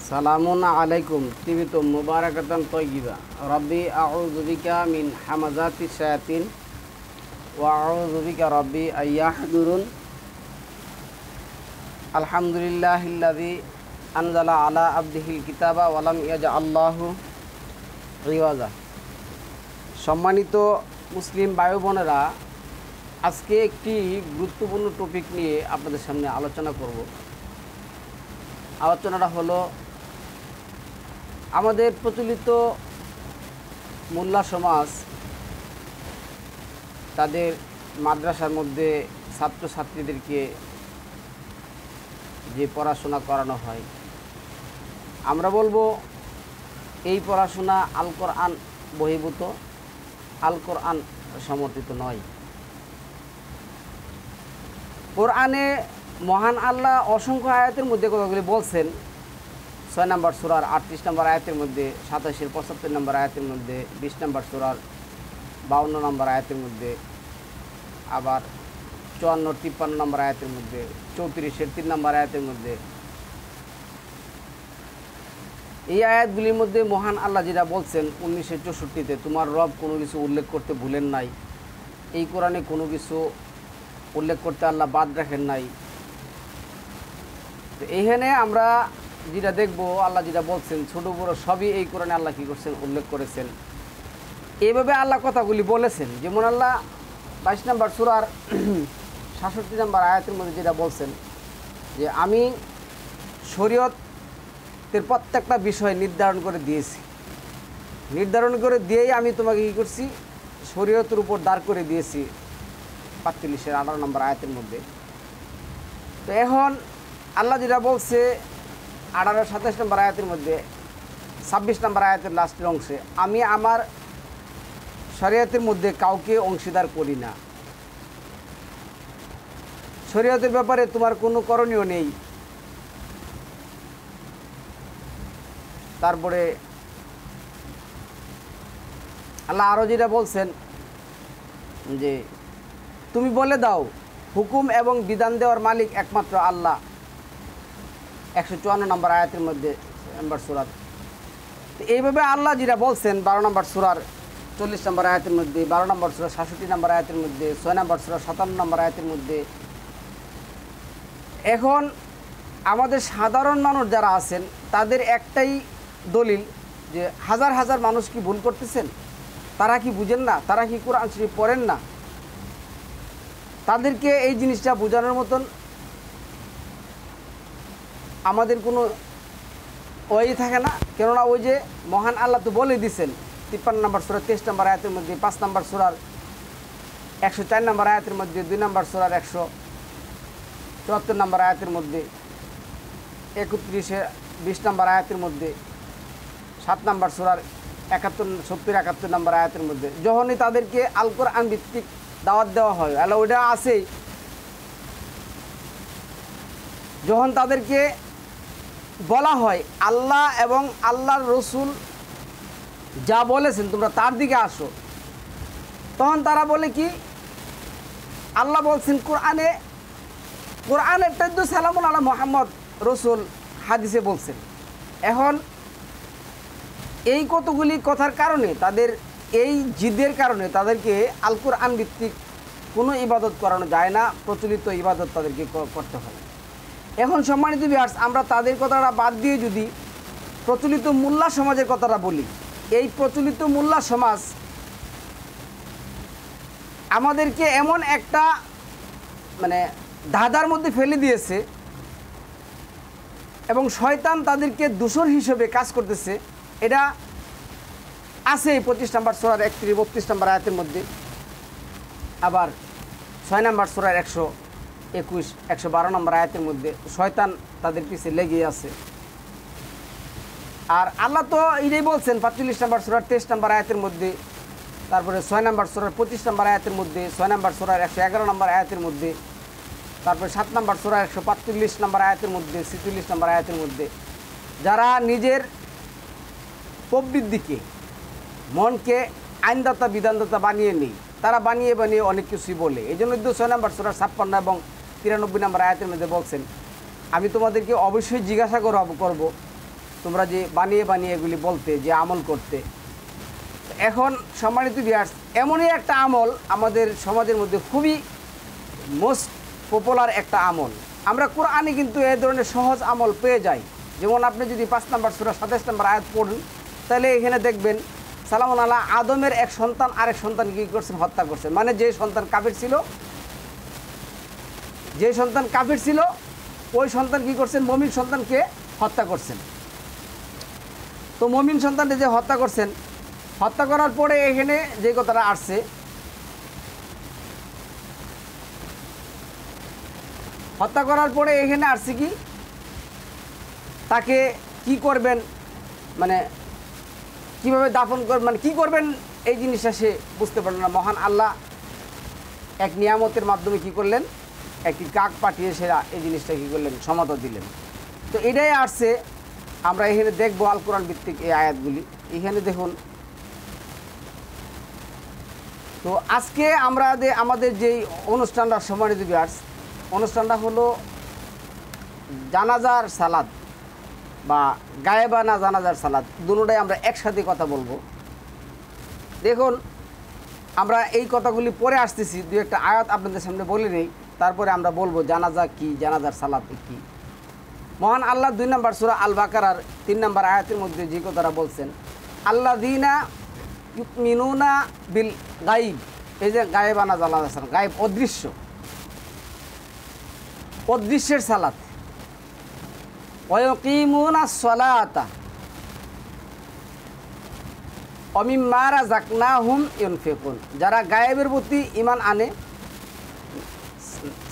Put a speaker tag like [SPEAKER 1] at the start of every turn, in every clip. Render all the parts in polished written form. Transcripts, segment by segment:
[SPEAKER 1] সালামুন আলাইকুম তিবিতুম মুবারাকাতান তয়্যিবা রব্বি আউযু বিকা মিন হামাযাতিশ শায়াতিন ওয়া আউযু বিকা রব্বি আইয়াহদুরুন। আলহামদুলিল্লাহিল্লাযী আনজালা আলা আবদিহিল কিতাবা ওয়া লাম ইয়াজআল লাহু ইওয়াজা। সম্মানিত মুসলিম ভাই বোনেরা, আজকে একটি গুরুত্বপূর্ণ টপিক নিয়ে আপনাদের সামনে আলোচনা করব। আলোচনাটা হলো আমাদের প্রচলিত মোল্লা সমাজ তাদের মাদ্রাসার মধ্যে ছাত্রছাত্রীদেরকে যে পড়াশোনা করানো হয়, আমরা বলবো এই পড়াশোনা আল কোরআন বহির্ভূত, আল কোরআন সমর্থিত নয়। কোরআনে মহান আল্লাহ অসংখ্য আয়াতের মধ্যে কথাগুলি বলছেন। 6 নম্বর সূরার 38 নম্বর আয়াতের মধ্যে, 27-এর 75 নম্বর আয়াতের মধ্যে, 20 নম্বর সূরার 52 নম্বর আয়াতের মধ্যে, আবার 54-53 নম্বর আয়াতের মধ্যে, 34-এর 3 নম্বর আয়াতের মধ্যে। এই আয়াতগুলির মধ্যে মহান আল্লাহ যেটা বলছেন 1964-তে, তোমার রব কোনো কিছু উল্লেখ করতে ভুলেন নাই। এই কোরআনে কোনো কিছু উল্লেখ করতে আল্লাহ বাদ রাখেন নাই। তো এইখানে আমরা যেটা দেখব, আল্লাহ যেটা বলছেন ছোটো বড়ো সবই এই কোরআনে আল্লাহ কী করছেন, উল্লেখ করেছেন। এইভাবে আল্লাহ কথাগুলি বলেছেন। যেমন আল্লাহ 22 নম্বর সূরার 67 নম্বর আয়াতের মধ্যে যেটা বলছেন যে আমি শরীয়তের প্রত্যেকটা বিষয় নির্ধারণ করে দিয়েছি, নির্ধারণ করে দিয়েই আমি তোমাকে কী করছি, শরীয়তের উপর দাঁড় করে দিয়েছি, 45-এর 18 নম্বর আয়াতের মধ্যে। তো এখন আল্লাহ যেটা বলছে 18-27 নম্বর আয়াতের মধ্যে, 26 নম্বর আয়াতের লাস্টের অংশে, আমি আমার শরীয়তের মধ্যে কাউকে অংশীদার করি না। শরীয়তের ব্যাপারে তোমার কোনো করণীয় নেই। তারপরে আল্লাহ আরও যেটা বলছেন যে তুমি বলে দাও হুকুম এবং বিধান দেওয়ার মালিক একমাত্র আল্লাহ, 154 নম্বর আয়াতের মধ্যে নম্বর সূরা। তো এইভাবে আল্লাহ যেটা বলছেন 12 নম্বর সূরার 40 নম্বর আয়াতের মধ্যে, 12 নম্বর সূরা 67 নম্বর আয়াতের মধ্যে, 6 নম্বর সূরা 57 নম্বর আয়াতের মধ্যে। এখন আমাদের সাধারণ মানুষ যারা আছেন তাদের একটাই দলিল যে হাজার হাজার মানুষ কি ভুল করতেছেন, তারা কি বুঝেন না, তারা কি কোরআন শরীফ পড়েন না। তাদেরকে এই জিনিসটা বোঝানোর মতন আমাদের কোনো ওই থাকে না। কেননা ওই যে মহান আল্লাহ তো বলে দিয়েছেন 53 নম্বর সূরা 23 নম্বর আয়াতের মধ্যে, 5 নম্বর সূরার 104 নম্বর আয়াতের মধ্যে, 2 নম্বর সূরার 174 নম্বর আয়াতের মধ্যে, 31-20 নম্বর আয়াতের মধ্যে, 7 নম্বর সূরার 70-71 নম্বর আয়াতের মধ্যে। যখনই তাদেরকে আল কোরআন ভিত্তিক দাওয়াত দেওয়া হয়, আল্লাহ ওইটা আছে, যখন তাদেরকে বলা হয় আল্লাহ এবং আল্লাহর রসুল যা বলেছেন তোমরা তার দিকে আসো, তখন তারা বলে কি, আল্লাহ বলছেন কোরআনে, কোরআনের তো সালামুন আলা মুহাম্মদ রসুল হাদিসে বলছেন। এখন এই কতগুলি কথার কারণে, তাদের এই জিদের কারণে তাদেরকে আল কোরআন ভিত্তিক কোনো ইবাদত করানো যায় না, প্রচলিত ইবাদত তাদেরকে করতে হয়। এখন সম্মানিত ভিউয়ার্স, আমরা তাদের কথাটা বাদ দিয়ে যদি প্রচলিত মোল্লা সমাজের কথাটা বলি, এই প্রচলিত মোল্লা সমাজ আমাদেরকে এমন একটা মানে ধাঁধার মধ্যে ফেলে দিয়েছে এবং শয়তান তাদেরকে দূষণ হিসেবে কাজ করতেছে। এটা আছে 25 নম্বর সূরার 31-32 নম্বর আয়াতের মধ্যে, আবার 6 নম্বর সূরার 121-112 নম্বর আয়াতের মধ্যে। শয়তান তাদের পিছে লেগে আছে। আর আল্লাহ তো এটাই বলছেন 45 নম্বর সূরার 23 নম্বর আয়াতের মধ্যে, তারপরে 6 নম্বর সূরার 25 নম্বর আয়াতের মধ্যে, 6 নম্বর সূরার 111 নম্বর আয়াতের মধ্যে, তারপরে 7 নম্বর সূরার 145 নম্বর আয়াতের মধ্যে, 46 নম্বর আয়াতের মধ্যে। যারা নিজের প্রবৃত্তিকে, মনকে আইনদাতা বিধানদাতা বানিয়ে নেই, তারা বানিয়ে বানিয়ে অনেক কিছুই বলে। এই জন্য 6 নম্বর সূরার 56 এবং 93 নম্বর আয়াতের মধ্যে বলছেন, আমি তোমাদেরকে অবশ্যই জিজ্ঞাসা করব তোমরা যে বানিয়ে বানিয়ে এগুলি বলতে, যে আমল করতে। এখন সম্মানিত ভিউয়ার্স, এমনই একটা আমল আমাদের সমাজের মধ্যে খুবই মোস্ট পপুলার একটা আমল। আমরা কোরআনে কিন্তু এই ধরনের সহজ আমল পেয়ে যাই। যেমন আপনি যদি 5 নম্বর সূরা 27 নম্বর আয়াত পড়েন, তাহলে এখানে দেখবেন সালামুন আলা আদমের এক সন্তান আরেক সন্তান কী করছেন? হত্যা করছেন। মানে যে সন্তান কাফির ছিল, ওই সন্তান কী করছেন? মুমিন সন্তানকে হত্যা করছেন। তো মুমিন সন্তানকে যে হত্যা করছেন, হত্যা করার পরে এখানে যে কথাটা আসছে, হত্যা করার পরে এখানে আসছে কি, তাকে কি করবেন, মানে কিভাবে দাফন করবেন, মানে কী করবেন এই জিনিসটা সে বুঝতে পারল না। মহান আল্লাহ এক নিয়ামতের মাধ্যমে কি করলেন? একটি কাক পাঠিয়ে সেরা এই জিনিসটা কী করলেন? সমাধান দিলেন। তো এটাই আসছে, আমরা এখানে দেখবো আল কোরআন ভিত্তিক এই আয়াতগুলি। এখানে দেখুন, তো আজকে আমরা আমাদের যেই অনুষ্ঠানটা সম্মানিত ভিউয়ার্স, অনুষ্ঠানটা হলো জানাজার সালাত বা গায়েবানা জানাজার সালাত, দুটোটাই আমরা একসাথে কথা বলবো। দেখুন, আমরা এই কথাগুলি পরে আসতেছি, দু একটা আয়াত আপনাদের সামনে বলে নেই, তারপরে আমরা বলবো জানাজা কি, জানাজার সালাত কি। মহান আল্লাহ 2 নম্বর সূরা আল বাকারার 3 নম্বর আয়াতের মধ্যে যে কথাটা বলছেন, আল্লাযীনা ইউমিনুনা বিল গায়ব, এই যে গায়েবানা জানাজার সালাত, গায়েব অদৃশ্যের সালাত, ওয়ায়ুকিমুনাস সালাতা ওয়া মিম্মা রাযাকনাহুম ইউনফিকুন, যারা গায়েবের প্রতি ঈমান আনে,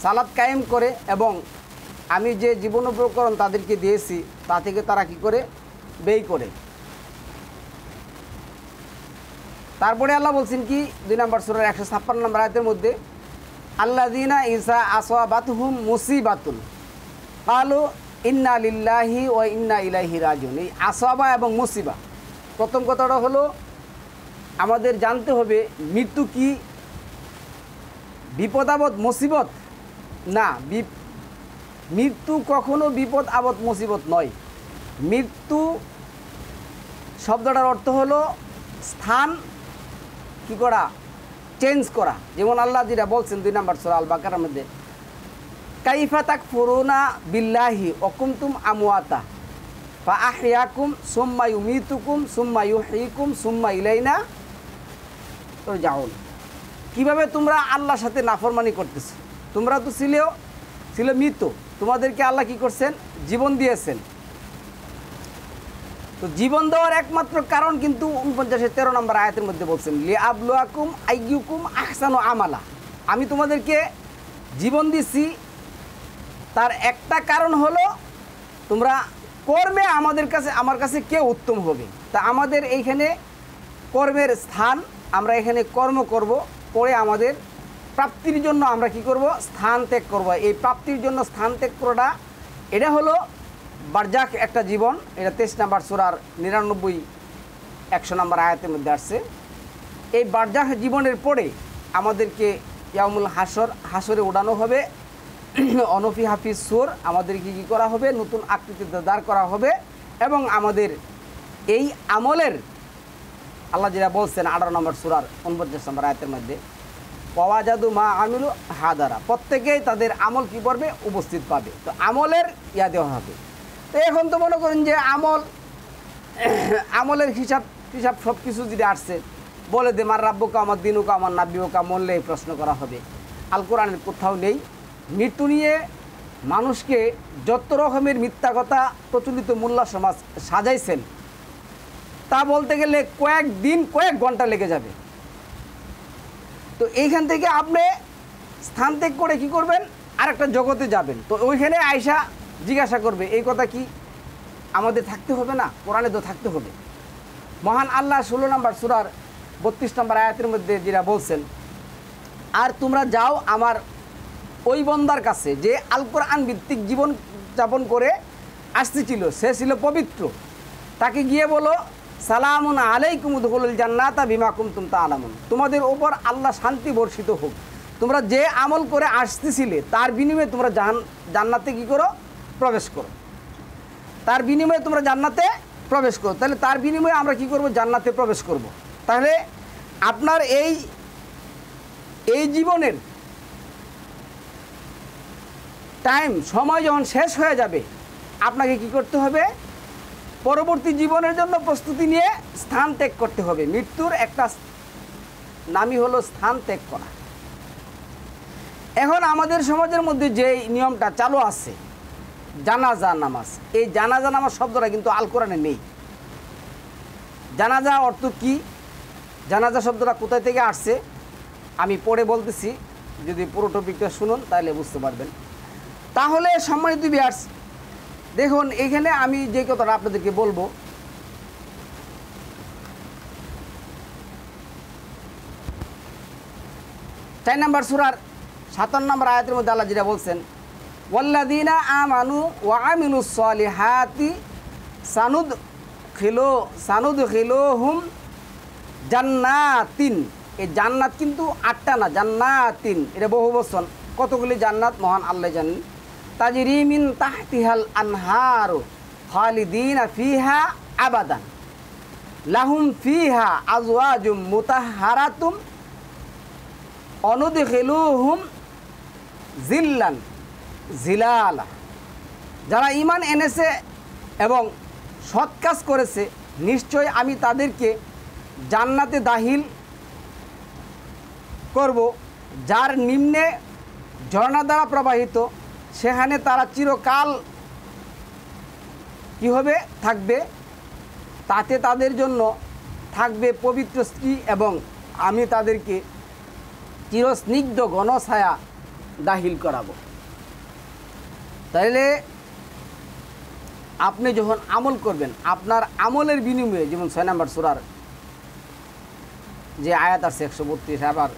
[SPEAKER 1] সালাত কায়েম করে এবং আমি যে জীবন উপকরণ তাদেরকে দিয়েছি তা থেকে তারা কি করে? ব্যয় করে। তারপরে আল্লাহ বলছেন কি 2 নম্বর সূরার 156 নম্বর আয়াতের মধ্যে, আল্লাযীনা ইযা আসাবাতহুম মুসিবাতুন ক্বালু ইন্না লিল্লাহি ওয়া ইন্না ইলাইহি রাজিউন। এই আসাবা এবং মুসিবা, প্রথম কথাটা হলো আমাদের জানতে হবে মৃত্যু কি বিপদ আপদ মুসিবত? না, মৃত্যু কখনো বিপদ আপদ মুসিবত নয়। মৃত্যু শব্দটার অর্থ হলো স্থান কি করা? চেঞ্জ করা। যেমন আল্লাহ যেটা বলছেন 2 নম্বর সূরা আল বাকারার মধ্যে, কাইফা তাকফুরুনা বিল্লাহি ওয়া কুনতুম আমওয়াতা ফা আহইয়াকুম সুম্মা ইউমীতুকুম সুম্মা ইউহয়িকুম সুম্মা ইলাইনা তুরজাউন। কিভাবে তোমরা আল্লাহর সাথে নাফরমানি করতেছো? তোমরা তো ছিল মৃত, তোমাদেরকে আল্লাহ কি করছেন? জীবন দিয়েছেন। তো জীবন দেওয়ার একমাত্র কারণ কিন্তু 49-13 নম্বর আয়াতের মধ্যে বলছেন, লিআবলুয়াকুম আইয়ুকুম আহসানু আমালা। আমি তোমাদেরকে জীবন দিছি, তার একটা কারণ হলো তোমরা কর্মে আমার কাছে কে উত্তম হবে। তা আমাদের এইখানে কর্মের স্থান, আমরা এখানে কর্ম করব, করে আমাদের প্রাপ্তির জন্য আমরা কি করব? স্থান ত্যাগ করব। এই প্রাপ্তির জন্য স্থান ত্যাগ করাটা, এটা হলো বারজাখ একটা জীবন। এটা 23 নম্বর সূরার 99-100 নম্বর আয়াতের মধ্যে আসছে। এই বারজাখ জীবনের পরে আমাদেরকে ইয়াউমুল হাসরে উড়ানো হবে, অনফি হাফিজ সুর, আমাদেরকে কী করা হবে? নতুন আকৃতিতে দাঁড় করা হবে। এবং আমাদের এই আমলের আল্লাহ যেটা বলছেন 18 নম্বর সূরার 49 নম্বর আয়াতের মধ্যে, ওয়াজাদু মা আমিলু হাদারা, প্রত্যেকেই তাদের আমল কী করবে? উপস্থিত পাবে। তো আমলের ইয়া দেওয়া হবে। তো এখন তো মনে করেন যে আমলের হিসাব সব কিছু যদি আসছে, বলে দে মার রাব্বুকা আমার দিনুকা আমার নাব্বিউকা, মরলে এই প্রশ্ন করা হবে। আল কোরআনের কোথাও নেই। মৃত্যু নিয়ে মানুষকে যত রকমের মিথ্যা কথা প্রচলিত মোল্লা সমাজ সাজাইছেন, তা বলতে গেলে কয়েক ঘন্টা লেগে যাবে। তো এইখান থেকে আপনি স্থান ত্যাগ করে কি করবেন? আরেকটা জগতে যাবেন। তো ওইখানে আয়সা জিজ্ঞাসা করবে, এই কথা কি আমাদের থাকতে হবে না? কোরআনে তো থাকতে হবে। মহান আল্লাহ 16 নম্বর সূরার 32 নম্বর আয়াতের মধ্যে যেটা বলছেন, আর তোমরা যাও আমার ওই বন্দার কাছে যে আল কোরআন ভিত্তিক জীবন যাপন করে আসতেছিল, সে ছিল পবিত্র, তাকে গিয়ে বলো সালামুন আলাইকুম উদখুলুল জান্নাতা বিমা কুনতুম তা'লামুন, তোমাদের ওপর আল্লাহ শান্তি বর্ষিত হোক। তোমরা যে আমল করে আসতেছিলে তার বিনিময়ে তোমরা জান্নাতে কী করো? প্রবেশ করো। তার বিনিময়ে তোমরা জান্নাতে প্রবেশ করো। তাহলে তার বিনিময়ে আমরা কি করব? জান্নাতে প্রবেশ করব। তাহলে আপনার এই জীবনের সময় যখন শেষ হয়ে যাবে, আপনাকে কি করতে হবে? পরবর্তী জীবনের জন্য প্রস্তুতি নিয়ে স্থান ত্যাগ করতে হবে। মৃত্যুর একটা নামই হলো স্থান ত্যাগ করা। এখন আমাদের সমাজের মধ্যে যে নিয়মটা চালু আছে, জানাজা নামাজ, এই জানাজা নামাজ শব্দটা কিন্তু আল কোরআনে নেই। জানাজা অর্থ কি? জানাজা শব্দটা কোথায় থেকে আসছে আমি পরে বলতেছি, যদি পুরো টপিকটা শুনুন তাহলে বুঝতে পারবেন। তাহলে সম্মানিত ভিউয়ার্স, দেখুন এখানে আমি যে কথাটা আপনাদেরকে বলবো, চার নম্বর সূরার 57 নম্বর আয়াতের মধ্যে আল্লাহ যেটা বলছেন, ওয়াল্লাযীনা আমানু ওয়া আমিলুস সলিহাতি সানুদখিলুহুম জান্নাতিন। এই জান্নাত কিন্তু 8টা না, জান্নাতিন এটা বহু বচন। কতগুলি জান্নাত মহান আল্লাহ জানেন। তাজরি মিন তাহতিহাল আনহারু খালিদিনা ফিহা আবাদান লাহুম ফিহা আজওয়াজুম মুতাহহারাতুম অনুদখিলুহুম জিল্লান জিলালা। যারা ঈমান এনেছে এবং সৎ কাজ করেছে, নিশ্চয় আমি তাদেরকে জান্নাতে দাখিল করব, যার নিম্নে ঝর্ণা দ্বারা প্রবাহিত, সেখানে তারা চিরকাল কি হবে? থাকবে। তাতে তাদের জন্য থাকবে পবিত্র স্ত্রী এবং আমি তাদেরকে চিরস্নিগ্ধ ঘনছায়া দাখিল করাবো। তাইলে আপনি যখন আমল করবেন, আপনার আমলের বিনিময়ে, যেমন 6 নম্বর সূরার যে আয়াত আছে 132, আবার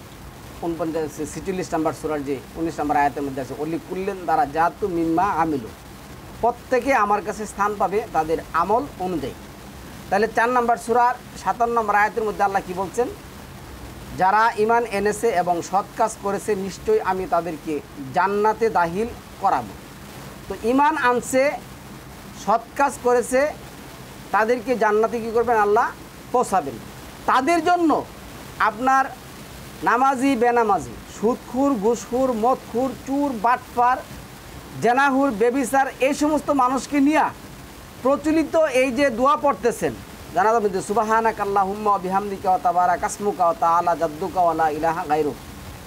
[SPEAKER 1] 46 নম্বর সূরার যে 19 নম্বর আয়াতের মধ্যে আছে, অলি কুল্লেন দ্বারা জাতু মিম্মা আমিলু, প্রত্যেকে আমার কাছে স্থান পাবে তাদের আমল অনুযায়ী। তাহলে 4 নম্বর সূরার 57 নম্বর আয়াতের মধ্যে আল্লাহ কি বলছেন? যারা ঈমান এনেছে এবং সৎ কাজ করেছে, নিশ্চয়ই আমি তাদেরকে জান্নাতে দাখিল করাবো। তো ঈমান আনছে, সৎ কাজ করেছে, তাদেরকে জান্নাতে কী করবেন? আল্লাহ পৌঁছাবেন। তাদের জন্য আপনার নামাজি বেনামাজি, সুদখুর, ঘুষখুর, মদখুর, চুর, বাটপার, জেনাহুর, বেবিচার, এই সমস্ত মানুষকে নিয়ে প্রচলিত এই যে দোয়া পড়তেছেন জানাজার মধ্যে, সুবহানাকা আল্লাহুম্মা ওয়া বিহামদিকা ওয়া তাবারাকা ইসমুকা ওয়া তাআলা জাদ্দুকা ওয়া লা ইলাহা গায়রুক,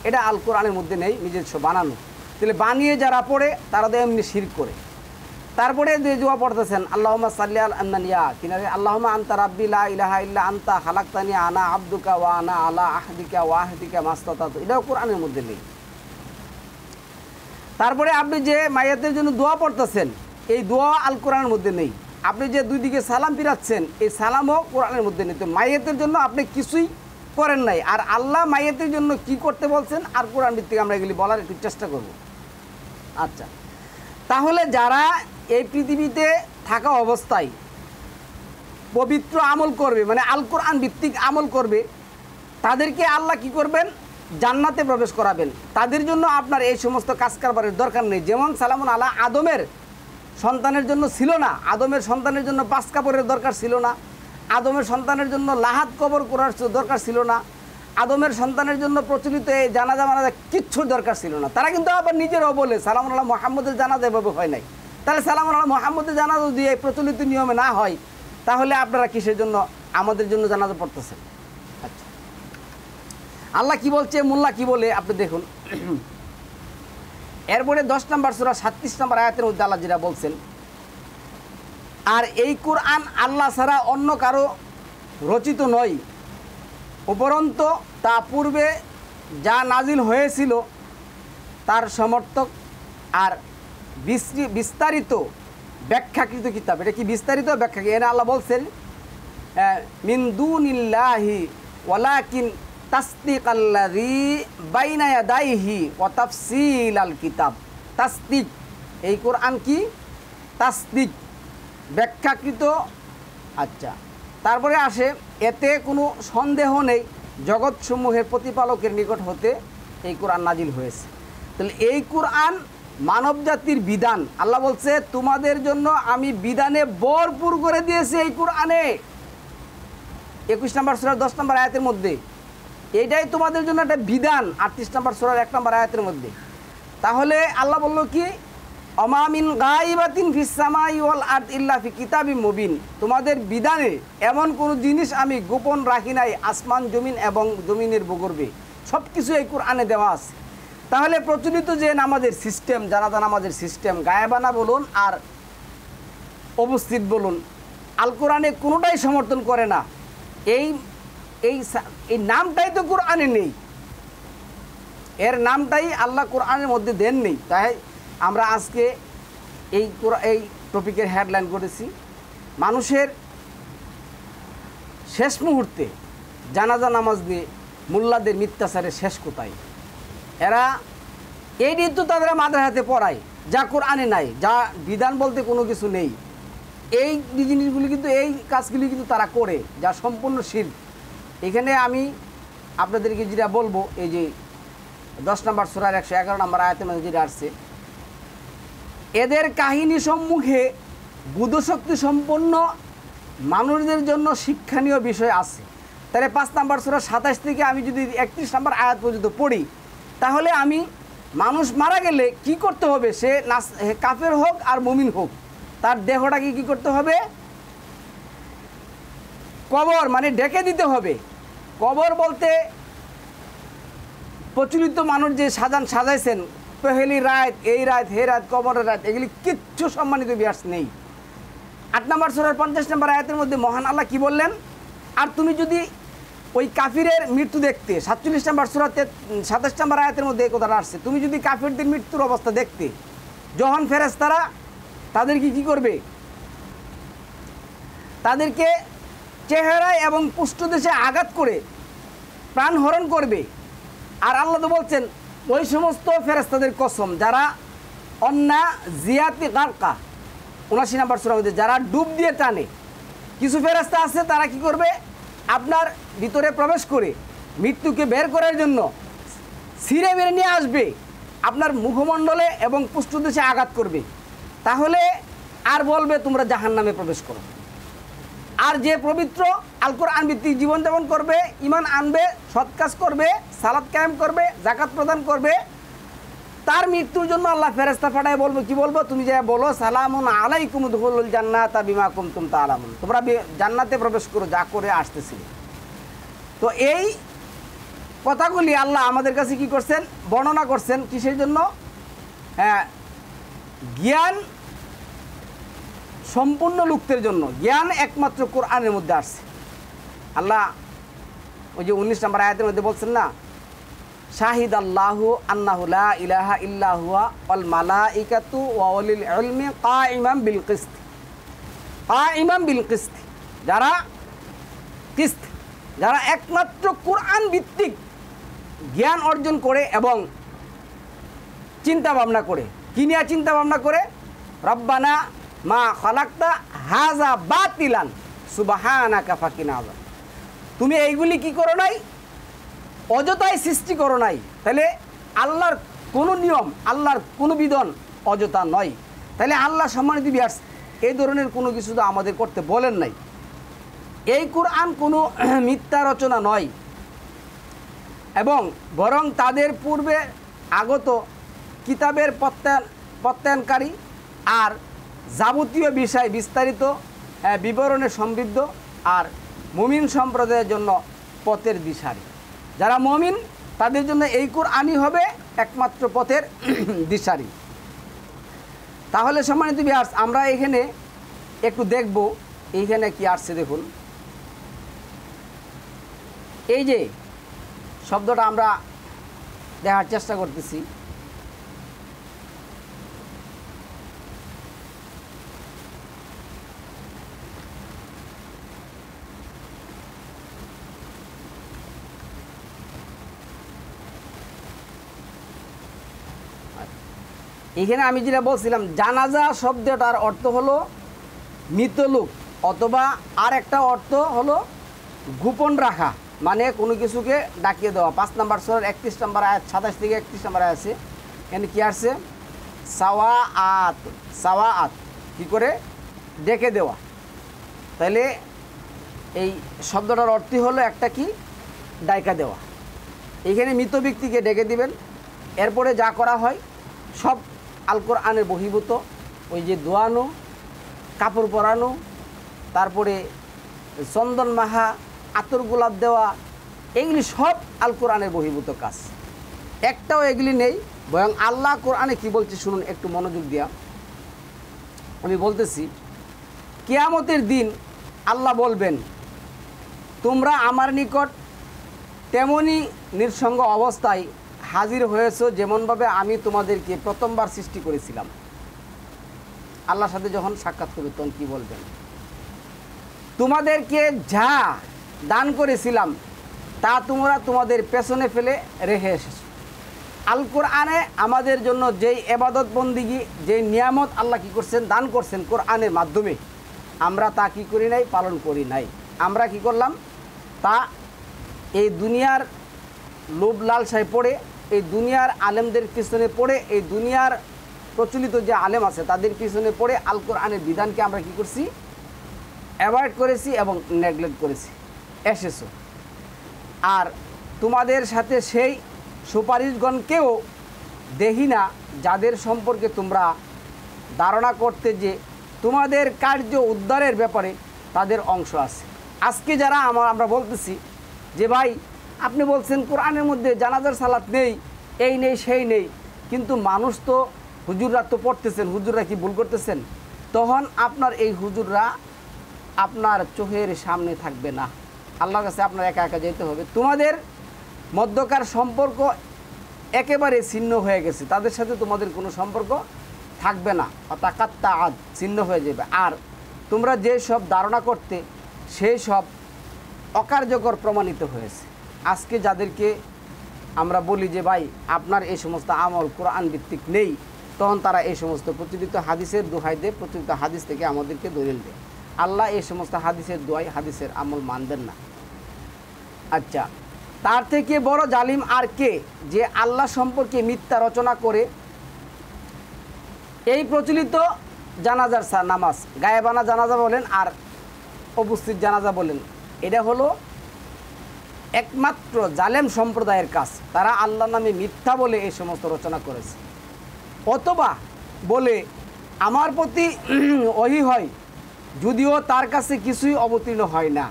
[SPEAKER 1] এটা আল কোরআনের মধ্যে নেই, নিজস্ব বানানো। তাহলে বানিয়ে যারা পড়ে তারা তো এমনি শিরক করে। তারপরে যে দোয়া পড়তেছেন, আল্লাহুম্মা সাল্লি আলা আন্নানিয়া কিনারে, আল্লাহুম্মা আনতা রাব্বি লা ইলাহা ইল্লা আনতা খালাকতানি আনা আবদুকা ওয়া আনা আলা আহদিকা ওয়া আহদিকা মাস্তাতাতু, এটাও কোরআনের মধ্যে নেই। তারপরে আপনি যে মাইয়াতের জন্য দোয়া পড়তেছেন, এই দোয়া আল কোরআনের মধ্যে নেই। আপনি যে দুই দিকে সালাম ফিরাচ্ছেন, এই সালামও কোরআনের মধ্যে নেই। তো মাইয়াতের জন্য আপনি কিছুই করেন নাই। আর আল্লাহ মাইয়াতের জন্য কি করতে বলছেন আর কোরআন ভিত্তিক আমরা এগুলি বলার একটু চেষ্টা করব। আচ্ছা, তাহলে যারা এই পৃথিবীতে থাকা অবস্থায় পবিত্র আমল করবে, মানে আল কোরআন ভিত্তিক আমল করবে, তাদেরকে আল্লাহ কি করবেন? জান্নাতে প্রবেশ করাবেন। তাদের জন্য আপনার এই সমস্ত কাজ কারবারের দরকার নেই। যেমন সালামুন আলা আদমের সন্তানের জন্য ছিল না, আদমের সন্তানের জন্য 5 কাপড়ের দরকার ছিল না, আদমের সন্তানের জন্য লাহাত কবর করার দরকার ছিল না, আদমের সন্তানের জন্য প্রচলিত এই জানাজা মানাজা কিচ্ছুর দরকার ছিল না। তারা কিন্তু আবার নিজেরাও বলে সালামুন আলা মুহাম্মদের জানাজা এভাবে হয় নাই। তাহলে সালামুন আলা মুহাম্মদের জানাজা যদি এই প্রচলিত নিয়মে না হয়, তাহলে আপনারা কিসের জন্য আমাদের জন্য জানাজা পড়তেছেন? আচ্ছা, আল্লাহ কি বলছে, মোল্লা কি বলে আপনি দেখুন। এরপরে 10 নম্বর সূরা 37 নম্বর আয়াতের মধ্যে আল্লাহ যেটা বলছেন, আর এই কোরআন আল্লাহ ছাড়া অন্য কারো রচিত নয়, উপরন্ত তা পূর্বে যা নাজিল হয়েছিল তার সমর্থক আর বিস্তারিত ব্যাখ্যাকৃত কিতাব। এটা কি বিস্তারিত ব্যাখ্যা? এনে আল্লাহ বলছেন মিন দুনিল্লাহি ওয়ালাকিন তাসদিকাল্লাযী বাইনা ইয়াদাইহি ওয়া তাফসীলাল কিতাব। তাসদিক, এই কোরআন কি তাসদিক, ব্যাখ্যাকৃত। আচ্ছা, তারপরে আসে এতে কোনো সন্দেহ নেই জগৎসমূহের প্রতিপালকের নিকট হতে এই কোরআন নাজিল হয়েছে। তাহলে এই কোরআন মানব জাতির বিধান। আল্লাহ বলছে তোমাদের জন্য আমি বিধানে ভরপুর করে দিয়েছি এই কোরআনে, 21 নম্বর সূরার 10 নম্বর আয়াতের মধ্যে। এটাই তোমাদের জন্য একটা বিধান 38 নম্বর সূরার 1 নম্বর আয়াতের মধ্যে। তাহলে আল্লাহ বলল কি, অমা মিন গায়বাতিন ফিস সামাই ওয়াল আরদ ইল্লা ফি কিতাবিম মুবিন, তোমাদের বিধানে এমন কোনো জিনিস আমি গোপন রাখি নাই আসমান জমিন এবং জমিনের ভূগর্ভে, সব কিছু এই কোরআনে দেওয়া আছে। তাহলে প্রচলিত যে নামাজের সিস্টেম, জানাজা নামাজের সিস্টেম, গায়েবানা বলুন আর উপস্থিত বলুন, আল কোরআনে কোনোটাই সমর্থন করে না। এই এই এই নামটাই তো কোরআনে নেই, এর নামটাই আল্লাহ কোরআনের মধ্যে দেন নেই। তাই আমরা আজকে এই টপিকের হেডলাইন করেছি, মানুষের শেষ মুহূর্তে জানাজা নামাজ দিয়ে মোল্লাদের মিথ্যাচারের শেষ কোথায়। এরা এই দিন তো তাদের মাথার হাতে পড়ায় যা কোরআনে নাই, যা বিধান বলতে কোনো কিছু নেই। এই জিনিসগুলি কিন্তু, এই কাজগুলি কিন্তু তারা করে, যা সম্পূর্ণ শিরক। এখানে আমি আপনাদেরকে যেটা বলবো, এই যে 10 নম্বর সূরার 111 নম্বর আয়াতের মধ্যে যেটা আসছে, এদের কাহিনী সম্মুখে বুদ্ধশক্তি সম্পন্ন মানুষদের জন্য শিক্ষণীয় বিষয় আছে। তাহলে 5 নম্বর সূরা 27 থেকে আমি যদি 31 নম্বর আয়াত পর্যন্ত পড়ি, তাহলে আমি মানুষ মারা গেলে কি করতে হবে, সে কাফের হোক আর মুমিন হোক, তার দেহটাকে কি করতে হবে, কবর মানে ডেকে দিতে হবে। কবর বলতে প্রচলিত মানুষ যে সাজাইছেন, পহেলি রাত, এই রাত, হে রাত, কবরের রাত, এগুলি কিচ্ছু সম্মানিত বিয়াস নেই। 8 নম্বর সূরার 50 নম্বর আয়াতের মধ্যে মহান আল্লাহ কি বললেন, আর তুমি যদি ওই কাফিরের মৃত্যু দেখতে, 47 নম্বর সূরাতে 27 নম্বর আয়াতের মধ্যে এই কথাটা আসছে, তুমি যদি কাফিরদের মৃত্যুর অবস্থা দেখতে, যখন ফেরেশতারা তাদেরকে কি করবে, তাদেরকে চেহারায় এবং পৃষ্ঠদেশে আঘাত করে প্রাণ হরণ করবে। আর আল্লাহ তো বলছেন ওই সমস্ত ফেরেশতাদের কসম যারা অন্যা জিয়াতি গারকা, 79 নম্বর সূরার মধ্যে, যারা ডুব দিয়ে টানে। কিছু ফেরেশতা আছে তারা কি করবে, আপনার ভিতরে প্রবেশ করে মৃত্যুকে বের করার জন্য ছিঁড়ে বের নিয়ে আসবে, আপনার মুখমণ্ডলে এবং পৃষ্ঠদেশে আঘাত করবে। তাহলে আর বলবে তোমরা জাহান্নামে প্রবেশ করো। আর যে পবিত্র আল কোরআন ভিত্তিক জীবনযাপন করবে, ঈমান আনবে, সৎ কাজ করবে, সালাত কায়েম করবে, জাকাত প্রদান করবে, তার মৃত্যুর জন্য আল্লাহ ফেরেশতা পাঠায় বলবো, কি বলবো, তুমি যা বলো সালামুন আলাইকুম উদখুলুল জান্নাতা বিমা কুনতুম তা'লামুন, তোমরা জান্নাতে প্রবেশ করো যা করে আসতেছিলে। তো এই কথাগুলি আল্লাহ আমাদের কাছে কি করছেন, বর্ণনা করছেন, কিসের জন্য, জ্ঞান সম্পূর্ণ লোকদের জন্য। জ্ঞান একমাত্র কোরআনের মধ্যে আসছে। আল্লাহ ওই যে 19 নম্বর আয়াতের মধ্যে বলছেন না, শাহিদ আল্লাহু আন্নাহু লা ইলাহা ইল্লা হুয়া ওয়াল মালাইকাতু ওয়া উলিল ইলমি কাইমান বিল কিসত, কাইমান বিল কিসত, যারা কিসত, যারা একমাত্র কোরআন ভিত্তিক জ্ঞান অর্জন করে এবং চিন্তা ভাবনা করে, কি নিয়ে চিন্তা ভাবনা করে, রব্বানা মা খালাকতা হাযা বাতিলান সুবহানাকা ফাকিনা আযাব, তুমি এইগুলি কি করো নাই, অযথাই সৃষ্টি করো নাই। তাহলে আল্লাহর কোনো নিয়ম, আল্লাহর কোনো বিধান অযথা নয়। তাহলে আল্লাহ সম্মানিত বিয়াস এই ধরনের কোনো কিছু তো আমাদের করতে বলেন নাই। এই কোরআন কোনো মিথ্যা রচনা নয়, এবং বরং তাদের পূর্বে আগত কিতাবের প্রত্যয়নকারী আর যাবতীয় বিষয় বিস্তারিত বিবরণে সমৃদ্ধ, আর মুমিন সম্প্রদায়ের জন্য পথের দিশারি। যারা মুমিন তাদের জন্য এই কোরআনই হবে একমাত্র পথের দিশারি। তাহলে সম্মানিত ভিউয়ার্স, আমরা এখানে একটু দেখব এইখানে কি আসছে। দেখুন, এই যে শব্দটা আমরা দেখার চেষ্টা করতেছি, এখানে আমি যেটা বলছিলাম, জানাজা শব্দটার অর্থ হলো মৃত লোক, অথবা আর একটা অর্থ হলো গোপন রাখা, মানে কোনো কিছুকে ডাকিয়ে দেওয়া। 5 নম্বর সূরার 31 নম্বর আয়াত, 27 থেকে 31 নম্বর আয়াত আছে। এখানে কি আসছে, সাওয়াআত, সাওয়াআত কী করে? ডেকে দেওয়া। তাহলে এই শব্দটার অর্থই হলো একটা কি? ডাইকা দেওয়া। এখানে মৃত ব্যক্তিকে ডেকে দিবেন। এরপরে যা করা হয় সব আল কোরআনের বহির্ভূত, ওই যে দোয়ানো, কাপড় পরানো, তারপরে চন্দন মাহা, আতর গোলাপ দেওয়া, এগুলি সব আল কোরআনের বহির্ভূত কাজ। একটাও এগুলি নেই। বরং আল্লাহ কোরআনে কি বলছে শুনুন একটু মনোযোগ দিয়া। আমি বলতেছি, কিয়ামতের দিন আল্লাহ বলবেন, তোমরা আমার নিকট তেমনই নিঃসঙ্গ অবস্থায় হাজির হয়েছো যেমনভাবে আমি তোমাদেরকে প্রথমবার সৃষ্টি করেছিলাম। আল্লাহর সাথে যখন সাক্ষাৎ করবে তখন কী বলবেন? তোমাদেরকে যা দান করেছিলাম তা তোমরা তোমাদের পেছনে ফেলে রেখে এসেছো। আল কোরআনে আমাদের জন্য যেই এবাদত বন্দিগি, যেই নিয়ামত আল্লাহ কী করছেন? দান করছেন কোরআনের মাধ্যমে, আমরা তা কী করি নাই? পালন করি নাই। আমরা কি করলাম? তা এই দুনিয়ার লোভ লালসায় পড়ে, এই দুনিয়ার আলেমদের পিছনে পড়ে, এই দুনিয়ার প্রচলিত যে আলেম আছে তাদের পিছনে পড়ে আল কোরআনের বিধানকে আমরা কি করছি? অ্যাভয়েড করেছি এবং নেগলেক্ট করেছি। এসেছো আর তোমাদের সাথে সেই সুপারিশগণকেও দেখি না যাদের সম্পর্কে তোমরা ধারণা করতে যে তোমাদের কার্য উদ্ধারের ব্যাপারে তাদের অংশ আছে। আজকে যারা আমরা বলতেছি যে ভাই আপনি বলছেন কোরআনের মধ্যে জানাজার সালাত নেই, এই নেই সেই নেই, কিন্তু মানুষ তো হুজুররা তো পড়তেছেন, হুজুররা কি ভুল করতেছেন? তখন আপনার এই হুজুররা আপনার চোখের সামনে থাকবে না। আল্লাহর কাছে আপনার একা একা যেতে হবে। তোমাদের মধ্যকার সম্পর্ক একেবারে ছিন্ন হয়ে গেছে, তাদের সাথে তোমাদের কোনো সম্পর্ক থাকবে না, অতাকাত্তা আদ, ছিন্ন হয়ে যাবে। আর তোমরা যে সব ধারণা করতে সেই সব অকার্যকর প্রমাণিত হয়েছে। আজকে যাদেরকে আমরা বলি যে ভাই আপনার এই সমস্ত আমল কোরআন ভিত্তিক নেই, তখন তারা এই সমস্ত প্রচলিত হাদিসের দোহাই দেয়, প্রচলিত হাদিস থেকে আমাদেরকে দলিল দেয়। আল্লাহ এই সমস্ত হাদিসের দোহাই, হাদিসের আমল মানবেন না। আচ্ছা, তার থেকে বড় জালিম আর কে? যে আল্লাহ সম্পর্কে মিথ্যা রচনা করে এই প্রচলিত জানাজার নামাজ, গায়েবানা জানাজা বলেন আর উপস্থিত জানাজা বলেন, এটা হলো একমাত্র জালেম সম্প্রদায়ের কাজ। তারা আল্লাহ নামে মিথ্যা বলে এই সমস্ত রচনা করেছে, অথবা বলে আমার প্রতি ওহী হয়, যদিও তার কাছে কিছুই অবতীর্ণ হয় না।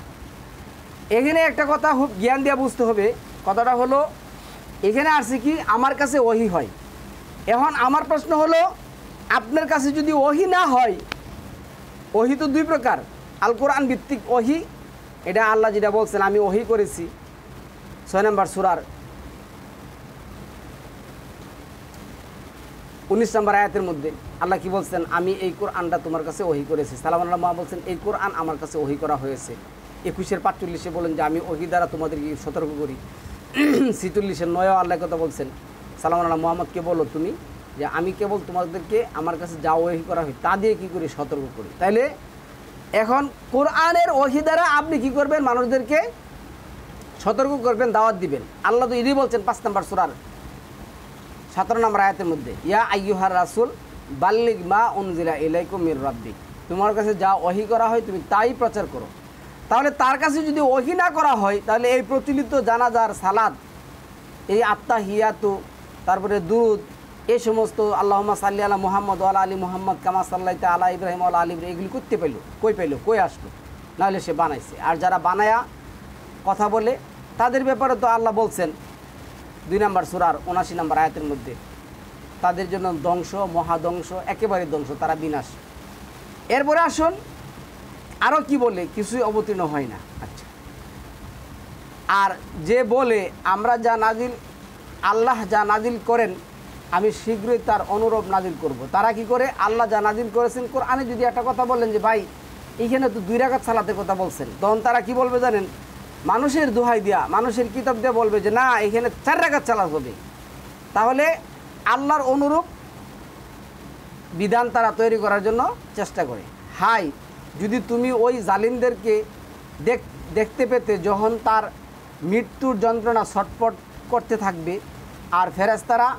[SPEAKER 1] এখানে একটা কথা খুব জ্ঞান দিয়ে বুঝতে হবে। কথাটা হলো এখানে আসছে কি আমার কাছে ওহী হয়। এখন আমার প্রশ্ন হলো, আপনার কাছে যদি ওহী না হয়, ওহী তো দুই প্রকার, আল কোরআন ভিত্তিক ওহী, এটা আল্লাহ যেটা বলছেন আমি ওহী করেছি 6 নম্বর সূরার 19 নম্বর আয়াতের মধ্যে আল্লাহ কি বলছেন? আমি এই কোরআনটা তোমার কাছে ওহী করেছি। সালাম আল্লাহ মা বলছেন এই কোরআন আমার কাছে ওহী করা হয়েছে। 21-45 বলেন যে আমি ওহী দ্বারা তোমাদেরকে সতর্ক করি। 46-9 আল্লাহ কথা বলছেন, সালাম আল্লাহ মুহাম্মদকে বলো তুমি যে আমি কেবল তোমাদেরকে আমার কাছে যা ওহী করা হয় তা দিয়ে কী করি? সতর্ক করি। তাইলে এখন কোরআনের ওহী দ্বারা আপনি কি করবেন? মানুষদেরকে সতর্ক করবেন, দাওয়াত দিবেন। আল্লাহ তো এটাই বলছেন 5 নম্বর সূরার 17 নম্বর আয়াতের মধ্যে, ইয়া আইয়ুহার রাসূল বাল্লিগ মা উনজিলা ইলাইকুম মির রাব্বিক, তোমার কাছে যা ওহী করা হয় তুমি তাই প্রচার করো। তাহলে তার কাছে যদি ওহী না করা হয়, তাহলে এই প্রচলিত জানাজার সালাত, এই আত্তাহিয়াতু, তারপরে দুরুদ, এই সমস্ত আল্লাহুম্মা সাল্লি আলা মুহাম্মদ ওয়া আলা আলি মুহাম্মদ কামা সাল্লাইতা আলা ইব্রাহিম ওয়া আলা আলি ইব্রাহিম, এগুলি করতে পাইলো? কই পাইলো? কই আসলো? নাহলে সে বানাইছে। আর যারা বানায়া কথা বলে তাদের ব্যাপারে তো আল্লাহ বলছেন 2 নম্বর সূরার 79 নম্বর আয়াতের মধ্যে, তাদের জন্য ধ্বংস, মহাধ্বংস, একেবারে ধ্বংস, তারা বিনাশ। এরপরে আসুন আরও কি বলে? কিছুই অবতীর্ণ হয় না। আচ্ছা, আর যে বলে আমরা যা নাজিল, আল্লাহ যা নাজিল করেন আমি শীঘ্রই তার অনুরূপ নাজিল করব, তারা কি করে? আল্লাহ যা নাজিল করেছেন কোরআনে যদি একটা কথা বলেন যে ভাই এইখানে তো 2 রাকাত সালাতের কথা বলছেন, তখন তারা কি বলবে জানেন? মানুষের দোহাই দিয়া, মানুষের কিতাব দিয়ে বলবে যে না এখানে 4 রাকাত সালাত হবে। তাহলে আল্লাহর অনুরূপ বিধান তারা তৈরি করার জন্য চেষ্টা করে। হাই, যদি তুমি ওই জালিমদেরকে দেখতে পেতে যখন তার মৃত্যুর যন্ত্রণা ছটফট করতে থাকবে আর ফেরেশতারা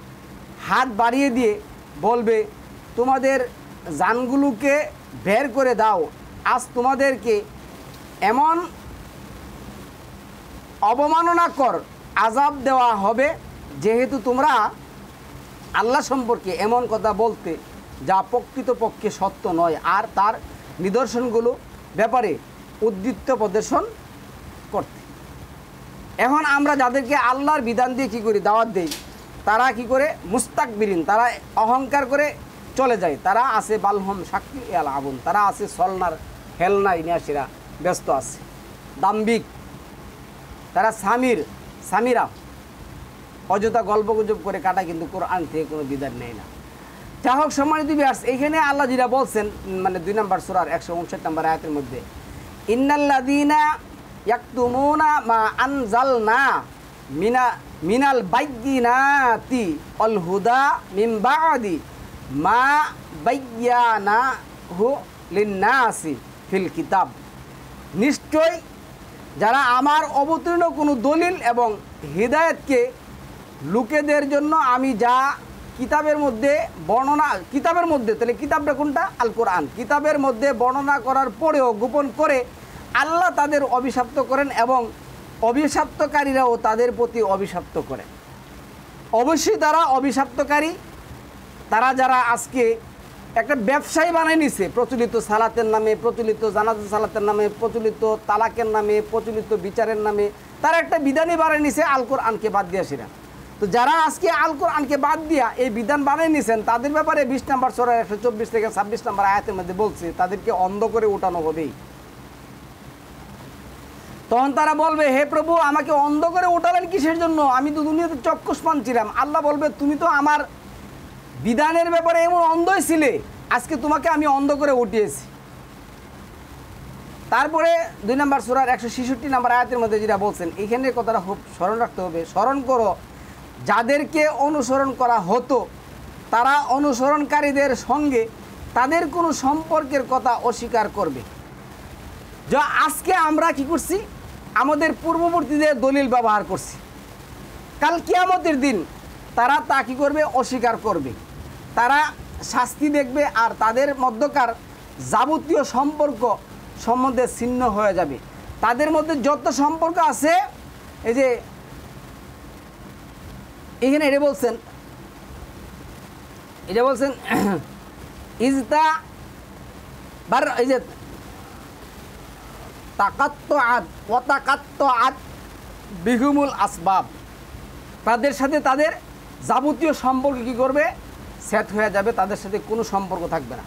[SPEAKER 1] হাত বাড়িয়ে দিয়ে বলবে তোমাদের জানগুলোকে বের করে দাও, আজ তোমাদেরকে এমন অবমাননাকর আযাব দেওয়া হবে যেহেতু তোমরা আল্লাহ সম্পর্কে এমন কথা বলতে যা প্রকৃতপক্ষে সত্য নয়, আর তার নিদর্শনগুলো ব্যাপারে উদ্বৃত্ত প্রদর্শন করতে। এখন আমরা যাদেরকে আল্লাহর বিধান দিয়ে কী করি, দাওয়াত দেই, তারা কি করে মুস্তাকবিরিন, তারা অহংকার করে চলে যায়। তারা আছে বালহম সাক্ষী আল আগুন, তারা আছে সলনার হেলনাই নিয়াসীরা ব্যস্ত আছে, দাম্বিক, তারা সামিরা অযথা গল্পগুজব করে কাটা, কিন্তু কোরআন থেকে কোনো বিধান নেই না। যা হোক সম্মানিত ভিউয়ার্স, এইখানে আল্লাহ যেটা বলছেন, মানে 2 নম্বর সূরার 159 নম্বর আয়াতের মধ্যে, ইন্নাল্লাযীনা ইয়াকতুমুনা মা আনজালনা মিনাল বায়্যিনাতি ওয়াল হুদা মিন বা'দি মা বায়্যানাহু লিন-নাসি ফিল কিতাব। নিশ্চয় যারা আমার অবতীর্ণ কোনো দলিল এবং হিদায়াতকে লোকেদের জন্য আমি যা কিতাবের মধ্যে বর্ণনা, কিতাবের মধ্যে, তাহলে কিতাবটা কোনটা? আল কোরআন। কিতাবের মধ্যে বর্ণনা করার পরেও গোপন করে আল্লাহ তাদের অভিশপ্ত করেন এবং অভিশপ্তকারীরাও তাদের প্রতি অভিশপ্ত করে। অবশ্যই তারা অভিশপ্তকারী, তারা যারা আজকে একটা ব্যবসায়ী বানিয়ে নিছে, প্রচলিত সালাতের নামে, প্রচলিত জানাজা সালাতের নামে, প্রচলিত তালাকের নামে, প্রচলিত বিচারের নামে, তারা একটা বিধানই বানিয়ে নিছে আল কোরআনকে বাদ দিয়া। সেরা তো যারা আজকে আল কোরআনকে বাদ দিয়া এই বিধান বানিয়ে নিছেন, তাদের ব্যাপারে 20 নম্বর সূরা 124 থেকে 26 নম্বর আয়াতের মধ্যে বলছে তাদেরকে অন্ধ করে উঠানো হবেই। তখন তারা বলবে, হে প্রভু, আমাকে অন্ধ করে উঠালেন কিসের জন্য? আমি তো দুনিয়াতে চক্ষুষ্মান ছিলাম। আল্লাহ বলবে, তুমি তো আমার বিধানের ব্যাপারে এমন অন্ধই ছিলে, আজকে তোমাকে আমি অন্ধ করে উঠিয়েছি। তারপরে 2 নম্বর সূরার 166 নম্বর আয়াতের মধ্যে যেটা বলছেন, এইখানের কথাটা খুব স্মরণ রাখতে হবে। স্মরণ করো, যাদেরকে অনুসরণ করা হতো তারা অনুসরণকারীদের সঙ্গে তাদের কোনো সম্পর্কের কথা অস্বীকার করবে। যা আজকে আমরা কি করছি, আমাদের পূর্ববর্তীদের দলিল ব্যবহার করছি, কাল কিয়ামতের দিন তারা তা কী করবে, অস্বীকার করবে। তারা শাস্তি দেখবে আর তাদের মধ্যকার যাবতীয় সম্পর্ক সম্বন্ধে ছিন্ন হয়ে যাবে। তাদের মধ্যে যত সম্পর্ক আছে, এই যে এখানে এটা বলছেন ইজতা বার, এই যে তাকাত্তুআত বিহুমুল আসবাব, তাদের সাথে তাদের যাবতীয় সম্পর্ক কী করবে, সেট হয়ে যাবে, তাদের সাথে কোনো সম্পর্ক থাকবে না।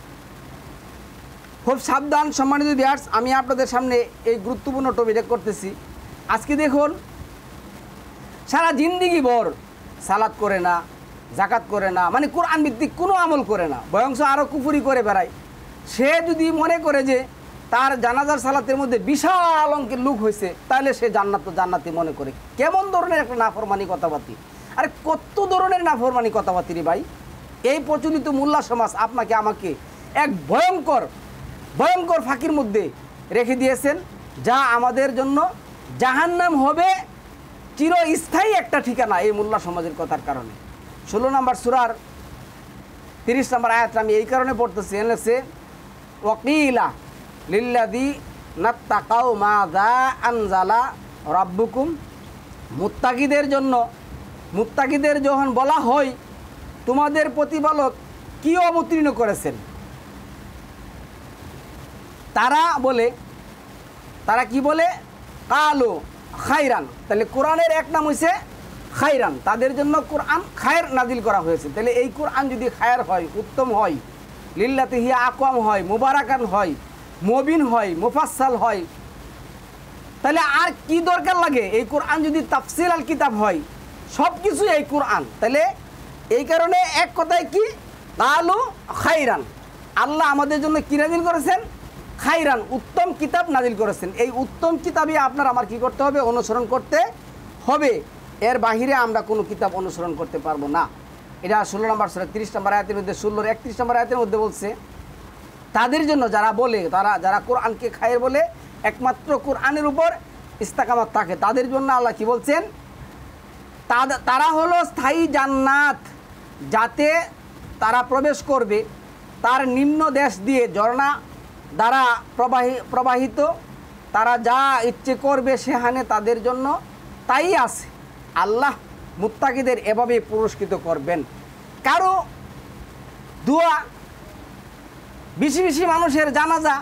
[SPEAKER 1] খুব সাবধান সম্মানিত ভিউয়ার্স, আমি আপনাদের সামনে এই গুরুত্বপূর্ণ টপিকটা করতেছি। আজকে দেখুন, সারা জিন্দিগি ভর সালাত করে না, জাকাত করে না, মানে কোরআন ভিত্তিক কোনো আমল করে না, বয়ংশ আরও কুফুরি করে বেড়ায়। সে যদি মনে করে যে তার জানাজার সালাতের মধ্যে বিশাল অঙ্কের লোক হয়েছে, তাহলে সে জান্নাতি মনে করে। কেমন ধরনের একটা নাফরমানি কথাবার্তি! আরে কত ধরনের নাফরমানি কথাবার্তি রে ভাই! এই প্রচলিত মোল্লা সমাজ আপনাকে আমাকে এক ভয়ঙ্কর ফাঁকির মধ্যে রেখে দিয়েছেন, যা আমাদের জন্য জাহান্নাম হবে চিরস্থায়ী একটা ঠিকানা এই মোল্লা সমাজের কথার কারণে। 16 নম্বর সূরার 30 নম্বর আয়াত আমি এই কারণে পড়তেছি, এনেছে ওয়াকিলা লিল্লাযীনা তাকাউ মাযা আনজালা রাব্বুকুম। মুত্তাকিদের যখন বলা হয় তোমাদের প্রতিপালক কি অবতীর্ণ করেছেন, তারা কি বলে, কালো খায়রান। তাহলে কোরআনের এক নাম হয়েছে খায়রান, তাদের জন্য কোরআন খায়ের নাজিল করা হয়েছে। তাহলে এই কোরআন যদি খায়ের হয়, উত্তম হয়, লিল্লাতি হিয়া আকওয়াম হয়, মুবারাকান হয়, মুবিন হয়, মুফাসসাল হয়, তাহলে আর কি দরকার লাগে? এই কোরআন যদি তাফসির আল কিতাব হয়, সব কিছু এই কোরআন। তাহলে এই কারণে এক কথায় কি, কালো খায়রান, আল্লাহ আমাদের জন্য কি নাজিল করেছেন, খায়রান, উত্তম কিতাব নাজিল করেছেন। এই উত্তম কিতাবই আপনার আমার কি করতে হবে, অনুসরণ করতে হবে। এর বাহিরে আমরা কোনো কিতাব অনুসরণ করতে পারবো না। এটা 16 নম্বর সূরা 30 নম্বর আয়াতের মধ্যে, 16 31 নম্বর আয়াতের মধ্যে বলছে, তাদের জন্য যারা বলে, যারা কোরআনকে খায়ের বলে, একমাত্র কোরআনের উপর ইস্তেকামত থাকে, তাদের জন্য আল্লাহ কি বলছেন, তারা হলো স্থায়ী জান্নাত, যাতে তারা প্রবেশ করবে তার নিম্ন দেশ দিয়ে ঝর্ণা দ্বারা প্রবাহিত, তারা যা ইচ্ছে করবে সেখানে তাদের জন্য তাই আছে। আল্লাহ মুত্তাকিদের এভাবে পুরস্কৃত করবেন। কারো দোয়া, বেশি বেশি মানুষের জানাজা,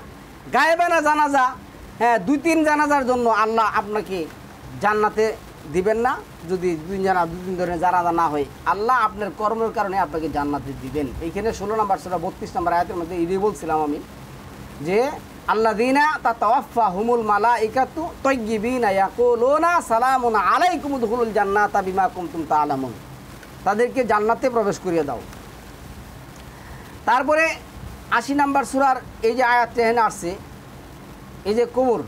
[SPEAKER 1] গায়েবানা জানাজা, 2-3 জানাজার জন্য আল্লাহ আপনাকে জান্নাতে দিবেন না। যদি 2 দিন ধরে জানাজা না হয়, আল্লাহ আপনার কর্মের কারণে আপনাকে জান্নাতে দিবেন। এইখানে 16 নম্বর সূরা 32 নম্বর আয়াতের মধ্যে এটাই বলছিলাম আমি, যে আল্লাযীনা তাতাওয়াফাহুমুল মালাইকাতু তাইয়্যিবিনা ইয়াকুলুনা সালামুন আলাইকুম উদখুলুল জান্নাতা বিমা কুনতুম তা'লামুন, তাদেরকে জান্নাতে প্রবেশ করিয়ে দাও। তারপরে 80 নম্বর সূরার এই যে আয়াতটা এখানে আসছে, এই যে কবর,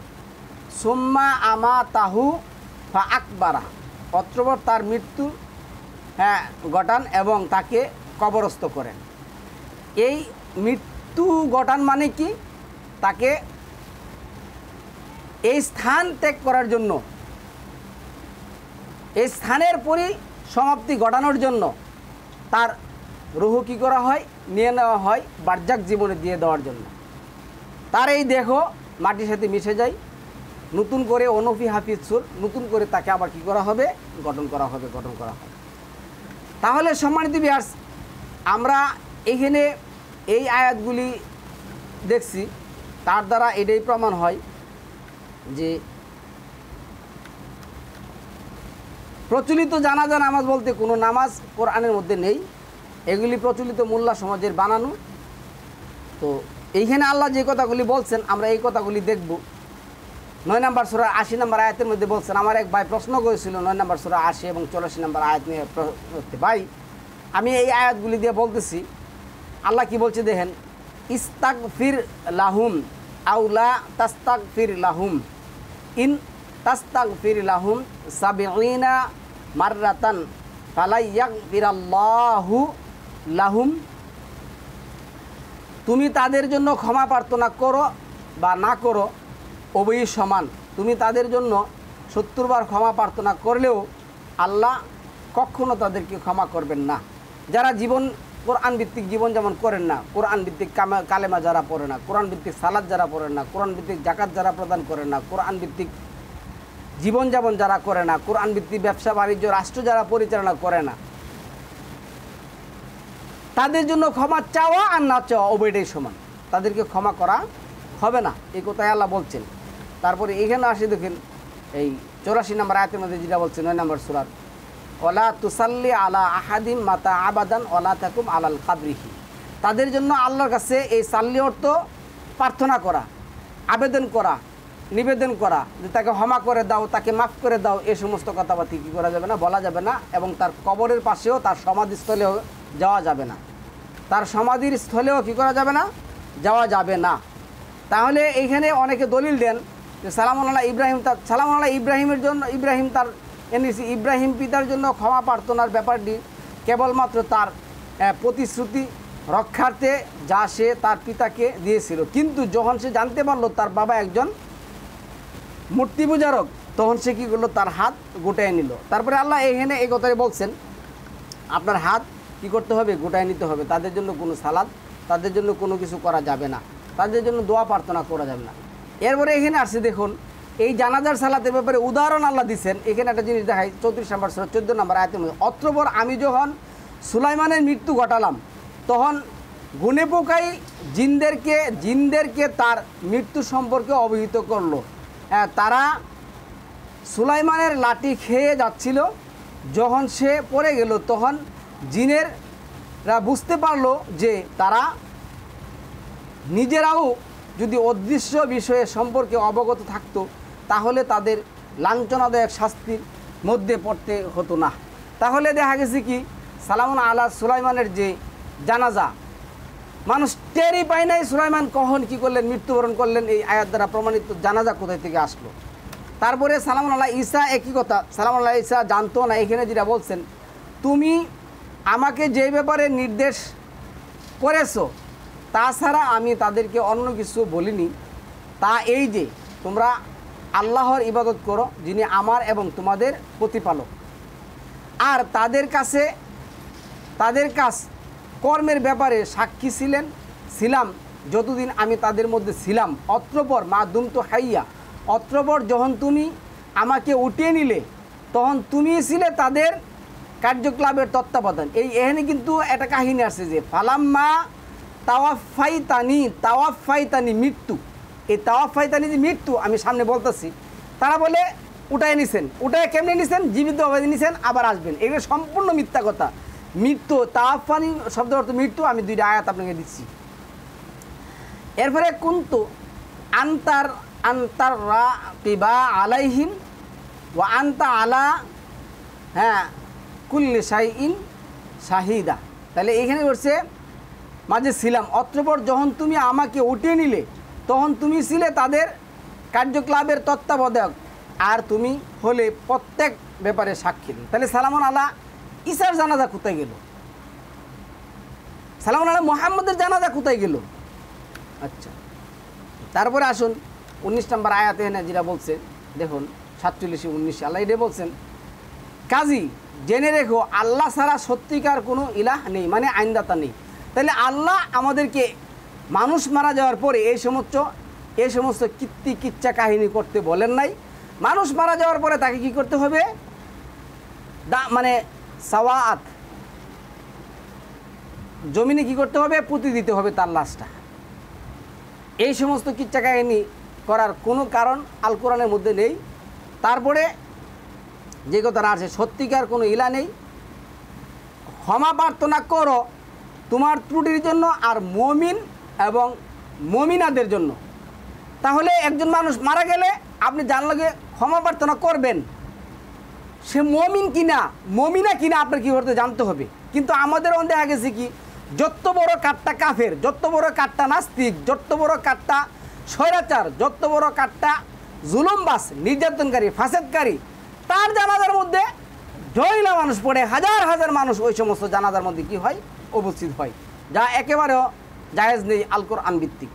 [SPEAKER 1] সুম্মা আমাতাহু ফা আকবারা, অতঃপর তার মৃত্যু ঘটান এবং তাকে কবরস্থ করেন। এই মৃত্যু ঘটান মানে কি? তাকে এই স্থান ত্যাগ করার জন্য, এই স্থানের পরিসমাপ্তি ঘটানোর জন্য তার রুহ কী করা হয়? নিয়ে নেওয়া হয় বার্জাক জীবনে দিয়ে দেওয়ার জন্য। তার এই দেহ মাটির সাথে মিশে যায়, নতুন করে অনফি হাফিজ সুর, নতুন করে তাকে আবার কী করা হবে? গঠন করা হবে। তাহলে সম্মানিত ভিউয়ার্স, আমরা এখানে এই আয়াতগুলি দেখছি, তার দ্বারা এটাই প্রমাণ হয় যে প্রচলিত জানাজা নামাজ বলতে কোনো নামাজ কোরআনের মধ্যে নেই, এগুলি প্রচলিত মোল্লা সমাজের বানানো। তো এইখানে আল্লাহ যে কথাগুলি বলছেন আমরা এই কথাগুলি দেখব। 9 নম্বর সূরা 80 নম্বর আয়াতের মধ্যে বলছেন, আমার এক ভাই প্রশ্ন করেছিল 9 নম্বর সূরা 80 এবং 84 নম্বর আয়াত নিয়ে। ভাই, আমি এই আয়াতগুলি দিয়ে বলতেছি, আল্লাহ কি বলছে দেখেন, ইস্তাগফির লাহুম আও লা তাস্তাগফির লাহুম ইন তাস্তাগফির লাহুম 70 মাররাতান ফালা ইয়াগফিরাল্লাহু লাহুম, তুমি তাদের জন্য ক্ষমা প্রার্থনা করো বা না করো উভয়ই সমান। তুমি তাদের জন্য 70 বার ক্ষমা প্রার্থনা করলেও আল্লাহ কখনো তাদেরকে ক্ষমা করবেন না। যারা কোরআন ভিত্তিক জীবন যেমন করেন না, কোরআন ভিত্তিক কালেমা যারা পড়ে না, কোরআন ভিত্তিক সালাত যারা পড়েন না, কোরআন ভিত্তিক জাকাত যারা প্রদান করেন না, কোরআন ভিত্তিক জীবনযাপন যারা করে না, কোরআন ভিত্তিক ব্যবসা বাণিজ্য রাষ্ট্র যারা পরিচালনা করে না, তাদের জন্য ক্ষমা চাওয়া আর না চাওয়া উভয়টাই সমান, তাদেরকে ক্ষমা করা হবে না, এই কথাই আল্লাহ বলছেন। তারপরে এখানে আসে দেখেন এই 84 নম্বর আয়াতের মধ্যে যেটা বলছেন 9 নম্বর সূরার, ওয়ালা তুসাল্লি আলা আহাদিম মাতা আবাদান ওয়ালা তাকুম আলাল কাবরিহি, তাদের জন্য আল্লাহর কাছে এই সাল্লি অর্থ প্রার্থনা করা, আবেদন করা, নিবেদন করা যে তাকে ক্ষমা করে দাও, তাকে মাফ করে দাও, এই সমস্ত কথাবার্তা কী করা যাবে না, বলা যাবে না। এবং তার কবরের পাশেও, তার সমাধিস্থলেও যাওয়া যাবে না, তার সমাধির স্থলেও কী করা যাবে না, যাওয়া যাবে না। তাহলে এইখানে অনেকে দলিল দেন যে সালামুন আলা ইব্রাহিমের জন্য, ইব্রাহিম পিতার জন্য ক্ষমা প্রার্থনার ব্যাপারটি কেবলমাত্র তার প্রতিশ্রুতি রক্ষার্থে যা সে তার পিতাকে দিয়েছিল, কিন্তু যখন সে জানতে পারলো তার বাবা একজন মূর্তি পূজারক, তখন সে কী করলো, তার হাত গোটায় নিল। তারপরে আল্লাহ এখানে এই কথাই বলছেন, আপনার হাত কী করতে হবে, গোটায় নিতে হবে। তাদের জন্য কোনো সালাদ, তাদের জন্য কোনো কিছু করা যাবে না, তাদের জন্য দোয়া প্রার্থনা করা যাবে না। এরপরে এখানে আসছে দেখুন, এই জানাজার সালাতের ব্যাপারে উদাহরণ আল্লাহ দিচ্ছেন। এখানে একটা জিনিস দেখাই 34 নম্বর সূরা 14 নম্বর আয়াতের মধ্যে, অতঃপর আমি যখন সুলাইমানের মৃত্যু ঘটালাম তখন গুনে পোকাই জিনদেরকে তার মৃত্যু সম্পর্কে অবহিত করলো। তারা সুলাইমানের লাঠি খেয়ে যাচ্ছিল, যখন সে পড়ে গেল তখন জিনেরা বুঝতে পারলো যে তারা নিজেরাও যদি অদৃশ্য বিষয়ে সম্পর্কে অবগত থাকতো তাহলে তাদের লাঞ্ছনাদায়ক শাস্তির মধ্যে পড়তে হতো না। তাহলে দেখা গেছে কি, সালামুন আলা সুলাইমানের যে জানাজা, মানুষ টেরই পায় নাই সুলাইমান কখন কী করলেন, মৃত্যুবরণ করলেন, এই আয়াত দ্বারা প্রমাণিত জানাজা কোথায় থেকে আসলো। তারপরে সালামুন আলা ঈসা, একই কথা, সালামুন আলা ঈসা জানতো না। এখানে যেটা বলছেন, তুমি আমাকে যে ব্যাপারে নির্দেশ করেছো তাছাড়া আমি তাদেরকে অন্য কিছু বলিনি, তা এই যে তোমরা আল্লাহর ইবাদত করো যিনি আমার এবং তোমাদের প্রতিপালক, আর তাদের কাছ কর্মের ব্যাপারে সাক্ষী ছিলাম যতদিন আমি তাদের মধ্যে ছিলাম। অত্রপর মা দুমতু হাইয়া, অত্রপর যখন তুমি আমাকে উঠিয়ে নিলে তখন তুমি ছিলে তাদের কার্যকলাপের তত্ত্বাবধান। এখানে কিন্তু একটা কাহিনী আসছে যে ফালাম্মা তাওয়াফাইতানি মৃত্যু, এই তাওয়াফাইতানি যে মৃত্যু আমি সামনে বলতেছি, তারা বলে উঠায় নিছেন। উঠায় কেমনে নিছেন? জীবিত অবধি নিছেন, আবার আসবেন। এগুলো সম্পূর্ণ মিথ্যা কথা। মৃত্যু, তাওয়াফানি শব্দ অর্থ মৃত্যু। আমি দুইটা আয়াত আপনাকে দিচ্ছি। এরপরে কুন্তু আন্তার রাকিবা আলাইহিম ওয়া আন্তা আলা কুল্লি শাইইন শাহিদা। তাহলে এখানে বলছে মাঝে ছিলাম, অতঃপর যখন তুমি আমাকে উঠিয়ে নিলে তখন তুমি ছিলে তাদের কার্যকলাপের তত্ত্বাবধায়ক, আর তুমি হলে প্রত্যেক ব্যাপারে সাক্ষী। তাহলে সালামুন আলা ঈসার জানাজা কোথায় গেল? সালামুন আলা মুহাম্মদের জানাজা কোথায় গেল? আচ্ছা, তারপরে আসুন 19 নম্বর আয়াতে এনে যেটা বলছে, দেখুন 47-19 আল্লাহ এটা বলছেন, কাজী জেনে রেখো আল্লাহ ছাড়া সত্যিকার কোনো ইলাহ নেই, মানে আইনদাতা নেই। তাহলে আল্লাহ আমাদেরকে মানুষ মারা যাওয়ার পরে এই সমস্ত কিচ্ছা কাহিনী করতে বলেন নাই। মানুষ মারা যাওয়ার পরে তাকে কি করতে হবে? মানে সাওয়াত, জমিনে কি করতে হবে? পুঁতি দিতে হবে তার লাশটা। এই সমস্ত কিচ্ছা কাহিনী করার কোনো কারণ আল কোরআনের মধ্যে নেই। তারপরে যে কথাটা আছে, সত্যিকার কোনো ইলা নেই, ক্ষমা প্রার্থনা করো তোমার ত্রুটির জন্য আর মুমিন এবং মুমিনাদের জন্য। তাহলে একজন মানুষ মারা গেলে আপনি জানলে ক্ষমা প্রার্থনা করবেন, সে মুমিন কিনা মুমিনা কিনা আপনার কী করতে জানতে হবে। কিন্তু আমাদের মধ্যে দেখা গেছে কি, যত বড় কাটটা কাফের, যত বড় কাটটা নাস্তিক, যত বড় কাটটা স্বৈরাচার, যত বড় কাটটা জুলুমবাস, নির্যাতনকারী, ফাসাদকারী, তার জানাজার মধ্যে জয়লা মানুষ পড়ে, হাজার হাজার মানুষ ওই সমস্ত জানাজার মধ্যে কি হয়? উপস্থিত হয়, যা একেবারেও জায়েজ নেই আল কোরআন ভিত্তিক।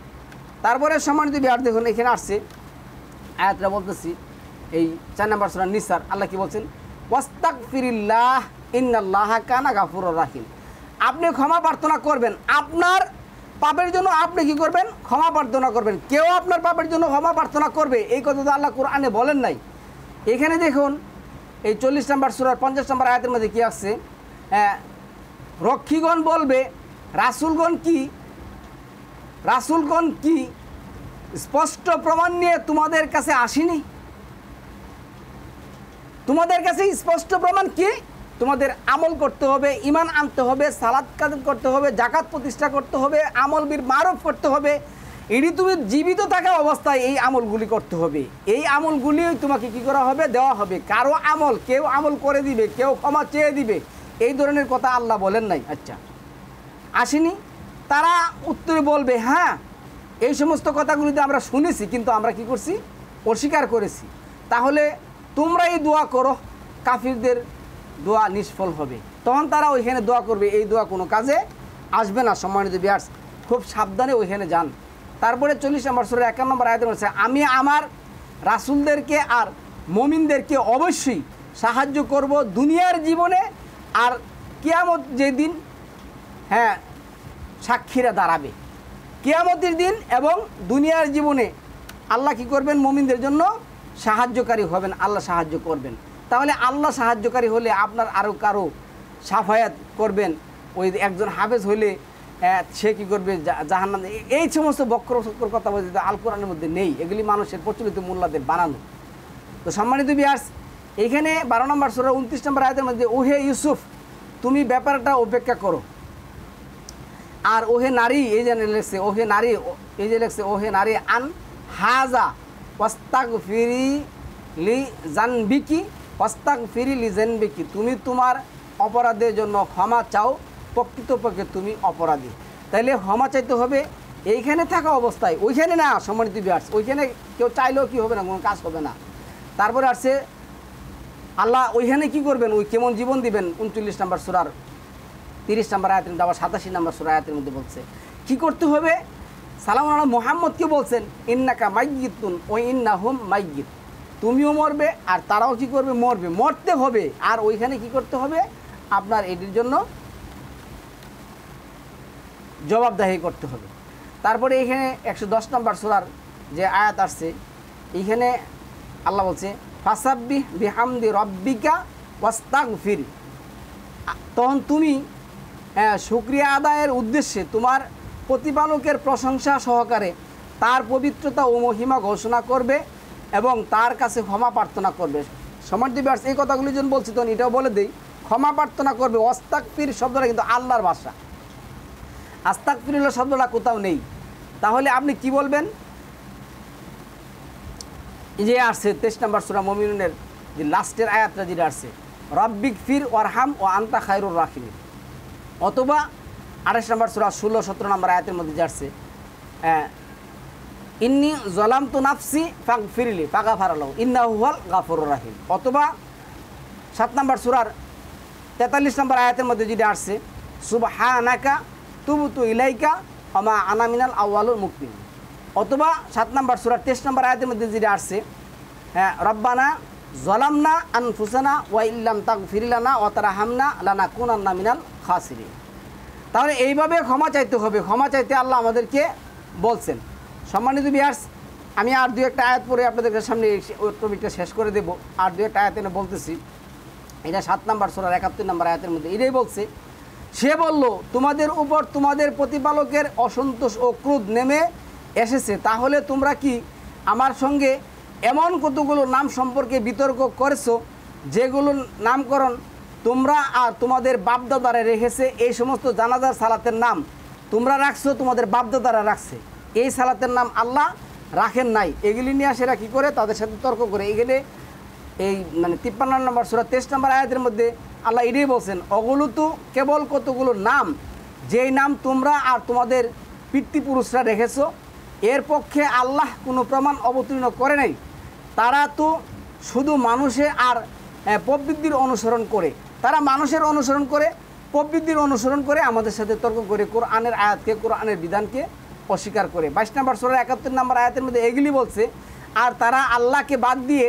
[SPEAKER 1] তারপরে সম্মানিত বিহার দেখুন, এখানে আসছে আয়াতটা বলতেছি, এই 4 নম্বর সূরা নিসার আল্লাহ কি বলছেন? ওয়াস্তাগফিরিল্লাহ ইন্নাল্লাহা কানা গাফুরুর রাহিম। আপনি ক্ষমা প্রার্থনা করবেন, আপনার পাপের জন্য আপনি কি করবেন? ক্ষমা প্রার্থনা করবেন। কেউ আপনার পাপের জন্য ক্ষমা প্রার্থনা করবে এই কথা তো আল্লাহ কোরআনে বলেন নাই। এখানে দেখুন এই 40 নম্বর সূরার 50 নম্বর আয়াতের মধ্যে কি আসছে? রক্ষীগণ বলবে রাসূলগণ কি স্পষ্ট প্রমাণ নিয়ে তোমাদের কাছে আসেনি? তোমাদের কাছে স্পষ্ট প্রমাণ কি? তোমাদের আমল করতে হবে, ঈমান আনতে হবে, সালাত কায়েম করতে হবে, যাকাত প্রতিষ্ঠা করতে হবে, আমল বিল মারুফ করতে হবে। এটি তুমি জীবিত থাকা অবস্থায় এই আমলগুলি করতে হবে। এই আমলগুলি তোমাকে কি করা হবে? দেওয়া হবে। কারো আমল কেউ আমল করে দিবে, কেউ ক্ষমা চেয়ে দিবে, এই ধরনের কথা আল্লাহ বলেন নাই। আচ্ছা, আসেনি? তারা উত্তরে বলবে, হ্যাঁ এই সমস্ত কথাগুলিতে আমরা শুনেছি, কিন্তু আমরা কি করছি? অস্বীকার করেছি। তাহলে তোমরা এই দোয়া করো, কাফিরদের দোয়া নিষ্ফল হবে। তখন তারা ওইখানে দোয়া করবে, এই দোয়া কোনো কাজে আসবে না। সম্মানিত ভিউয়ার্স, খুব সাবধানে ওইখানে যান। তারপরে 40 নম্বর সূরা 51 নম্বর আয়াতে বলছে, আমি আমার রাসূলদেরকে আর মুমিনদেরকে অবশ্যই সাহায্য করব দুনিয়ার জীবনে, আর কিয়ামত যেদিন সাক্ষীরা দাঁড়াবে। কিয়ামতের দিন এবং দুনিয়ার জীবনে আল্লাহ কি করবেন? মুমিনদের জন্য সাহায্যকারী হবেন, আল্লাহ সাহায্য করবেন। তাহলে আল্লাহ সাহায্যকারী হলে আপনার আরও কারো সাফায়াত করবেন। ওই একজন হাফেজ হইলে সে কী করবে? জাহান্নাম। এই সমস্ত বক্র কথা বলতে আল কোরআনের মধ্যে নেই, এগুলি মানুষের প্রচলিত মোল্লাদের বানানো। তো সম্মানিত ভিউয়ার্স, এইখানে 12 নম্বর সূরা 29 নম্বর আয়াতের মধ্যে, ওহে ইউসুফ তুমি ব্যাপারটা উপেক্ষা করো, আর ওহে নারী, এই যে লেখছে ওহে নারী, এই যে লেখছে ওহে নারী আন হাজা ওয়াস্তাগফিরি লি জানবিকি ওয়াস্তাগফিরি লি জানবিকি, তুমি তোমার অপরাধের জন্য ক্ষমা চাও, প্রকৃতপক্ষে তুমি অপরাধী। তাইলে ক্ষমা চাইতে হবে এইখানে থাকা অবস্থায়, ওইখানে না। সম্মানিত ভিউয়ার্স, ওইখানে কেউ চাইলেও কি হবে না, কোনো কাজ হবে না। তারপরে আসছে আল্লাহ ওইখানে কি করবেন? ওই কেমন জীবন দিবেন? 39 নম্বর সূরার 30 নম্বর আয়াতের মধ্যে, আবার 87 নম্বর সূরা আয়াতের মধ্যে বলছে কি করতে হবে। সালামুন আলা মুহাম্মদকে বলছেন, ইন্নাকা মাইয়িতুন ওয়া ইন্নাহুম মাইয়িত, তুমিও মরবে আর তারাও কি করবে? মরবে, মরতে হবে। আর ওইখানে কি করতে হবে? আপনার এটির জন্য জবাবদাহি করতে হবে। তারপরে এখানে 110 নম্বর সূরার যে আয়াত আসছে, এইখানে আল্লাহ বলছে ফাসাব্বিহ বিহামদি রব্বিকা ওয়াস্তাগফির। তখন তুমি শুকরিয়া আদায়ের উদ্দেশ্যে তোমার প্রতিপালকের প্রশংসা সহকারে তার পবিত্রতা ও মহিমা ঘোষণা করবে এবং তার কাছে ক্ষমা প্রার্থনা করবে। সম্মানিত ভিউয়ার্স, এই কথাগুলি যখন বলছি তখন এটাও বলে দিই, ক্ষমা প্রার্থনা করবে। ওয়াস্তাগফির শব্দটা কিন্তু আল্লাহর ভাষা, আস্তাগফিরুল্লাহ শব্দটা কোথাও নেই। তাহলে আপনি কি বলবেন? যে আসছে 23 নম্বর সূরা মুমিনুনের যে লাস্টের আয়াতটা যেটা আসছে, রব্বিগফির ওয়ারহাম ও আনতা খায়রুর রাহিমিন। অথবা 28 নম্বর সূরা 16-17 নম্বর আয়াতের মধ্যে যে আসছে ইন্নী যালামতু নাফসি ফাগফিরলি ফাগফারা লাহু ইন্নাহু হুয়াল গাফুরুর রাহিম। অথবা 7 নম্বর সূরার 43 নম্বর আয়াতের মধ্যে যেটা আসছে সুবহানাকা তুবতু ইলাইকা ওয়া মা আনা মিনাল আউয়ালুল মুকমিনিন। অথবা 7 নম্বর সূরার 23 নম্বর আয়াতের মধ্যে যেটা আসছে রব্বানা যালামনা আনফুসানা ওয়া ইল্লাম তাগফির লানা ওয়া তারহামনা লানাকুনান্না মিনাল খাসিরিন। তাহলে এইভাবে ক্ষমা চাইতে হবে, ক্ষমা চাইতে আল্লাহ আমাদেরকে বলছেন। সম্মানিত ভিউয়ার্স, আমি আর দুই একটা আয়াত পড়ে আপনাদের সামনে ওই টপিকটা শেষ করে দেব। আর দুই একটা আয়াত এনে বলতেছি, এটা 7 নম্বর সূরার 71 নম্বর আয়াতের মধ্যে এটাই বলছে, সে বলল তোমাদের উপর তোমাদের প্রতিপালকের অসন্তোষ ও ক্রোধ নেমে এসেছে, তাহলে তোমরা কি আমার সঙ্গে এমন কতগুলো নাম সম্পর্কে বিতর্ক করেছো যেগুলোর নামকরণ তোমরা আর তোমাদের বাপদাদারা রেখেছে। এই সমস্ত জানাজার সালাতের নাম তোমরা রাখছো, তোমাদের বাপদাদারা রাখছে, এই সালাতের নাম আল্লাহ রাখেন নাই। এগুলি নিয়ে সেরা কী করে তাদের সাথে তর্ক করে এগুলি এই 53 নম্বর সূরা 23 নম্বর আয়াতের মধ্যে আল্লাহ এটাই বলছেন, ওগুলো তো কেবল কতগুলো নাম যেই নাম তোমরা আর তোমাদের পিতৃপুরুষরা রেখেছো, এর পক্ষে আল্লাহ কোনো প্রমাণ অবতীর্ণ করে নাই। তারা তো শুধু মানুষে আর প্রবৃত্তির অনুসরণ করে, তারা মানুষের অনুসরণ করে, প্রবৃত্তির অনুসরণ করে, আমাদের সাথে তর্ক করে, কোরআনের আয়াতকে, কোরআনের বিধানকে অস্বীকার করে। 22 নম্বর সূরা 71 নম্বর আয়াতের মধ্যে এগুলি বলছে, আর তারা আল্লাহকে বাদ দিয়ে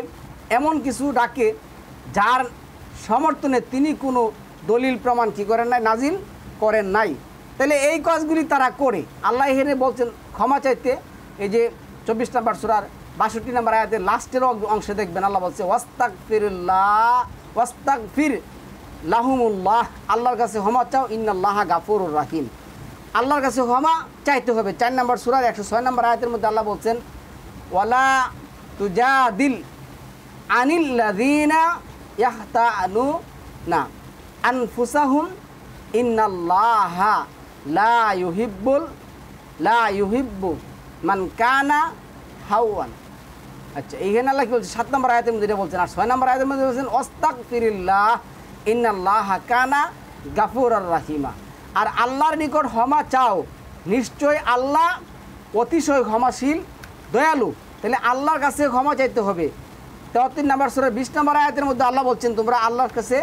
[SPEAKER 1] এমন কিছু ডাকে যার সমর্থনে তিনি কোনো দলিল প্রমাণ কী করেন নাই, নাজিল করেন নাই। তাহলে এই কাজগুলি তারা করে। আল্লাহ এখানে বলছেন ক্ষমা চাইতে। এই যে 24 নম্বর সূরার 62 নম্বর আয়াতের লাস্টের অংশে দেখবেন আল্লাহ বলছে ওয়াস্তাগফির লাহুমুল্লাহ, আল্লাহর কাছে ক্ষমা চাও, ইন্নাল্লাহা গাফুরুর রাহিম। আল্লাহর কাছে ক্ষমা চাইতে হবে। 4 নম্বর সূরার 106 নম্বর আয়াতের মধ্যে আল্লাহ বলছেন ওয়ালা তুজাদিল আনিল্লাযীনা ইয়াখতানুনা আনফুসাহুম ইন্নাল্লাহা লা ইউহিব্বু মান কানা হাওয়ান। আচ্ছা, এইখানে আল্লাহ কি বলছে? 7 নম্বর আয়াতের মধ্যে এটা বলছেন। আর 6 নম্বর আয়াতের মধ্যে বলছেন ওয়াস্তাগফিরিল্লাহ ইন্নাল্লাহা কানা গাফুরার রাহিমা। আর আল্লাহর নিকট ক্ষমা চাও, নিশ্চয় আল্লাহ অতিশয় ক্ষমাশীল, দয়ালু। তাহলে আল্লাহর কাছে ক্ষমা চাইতে হবে। 73 নম্বর সূরার 20 নম্বর আয়াতের মধ্যে আল্লাহ বলছেন তোমরা আল্লাহর কাছে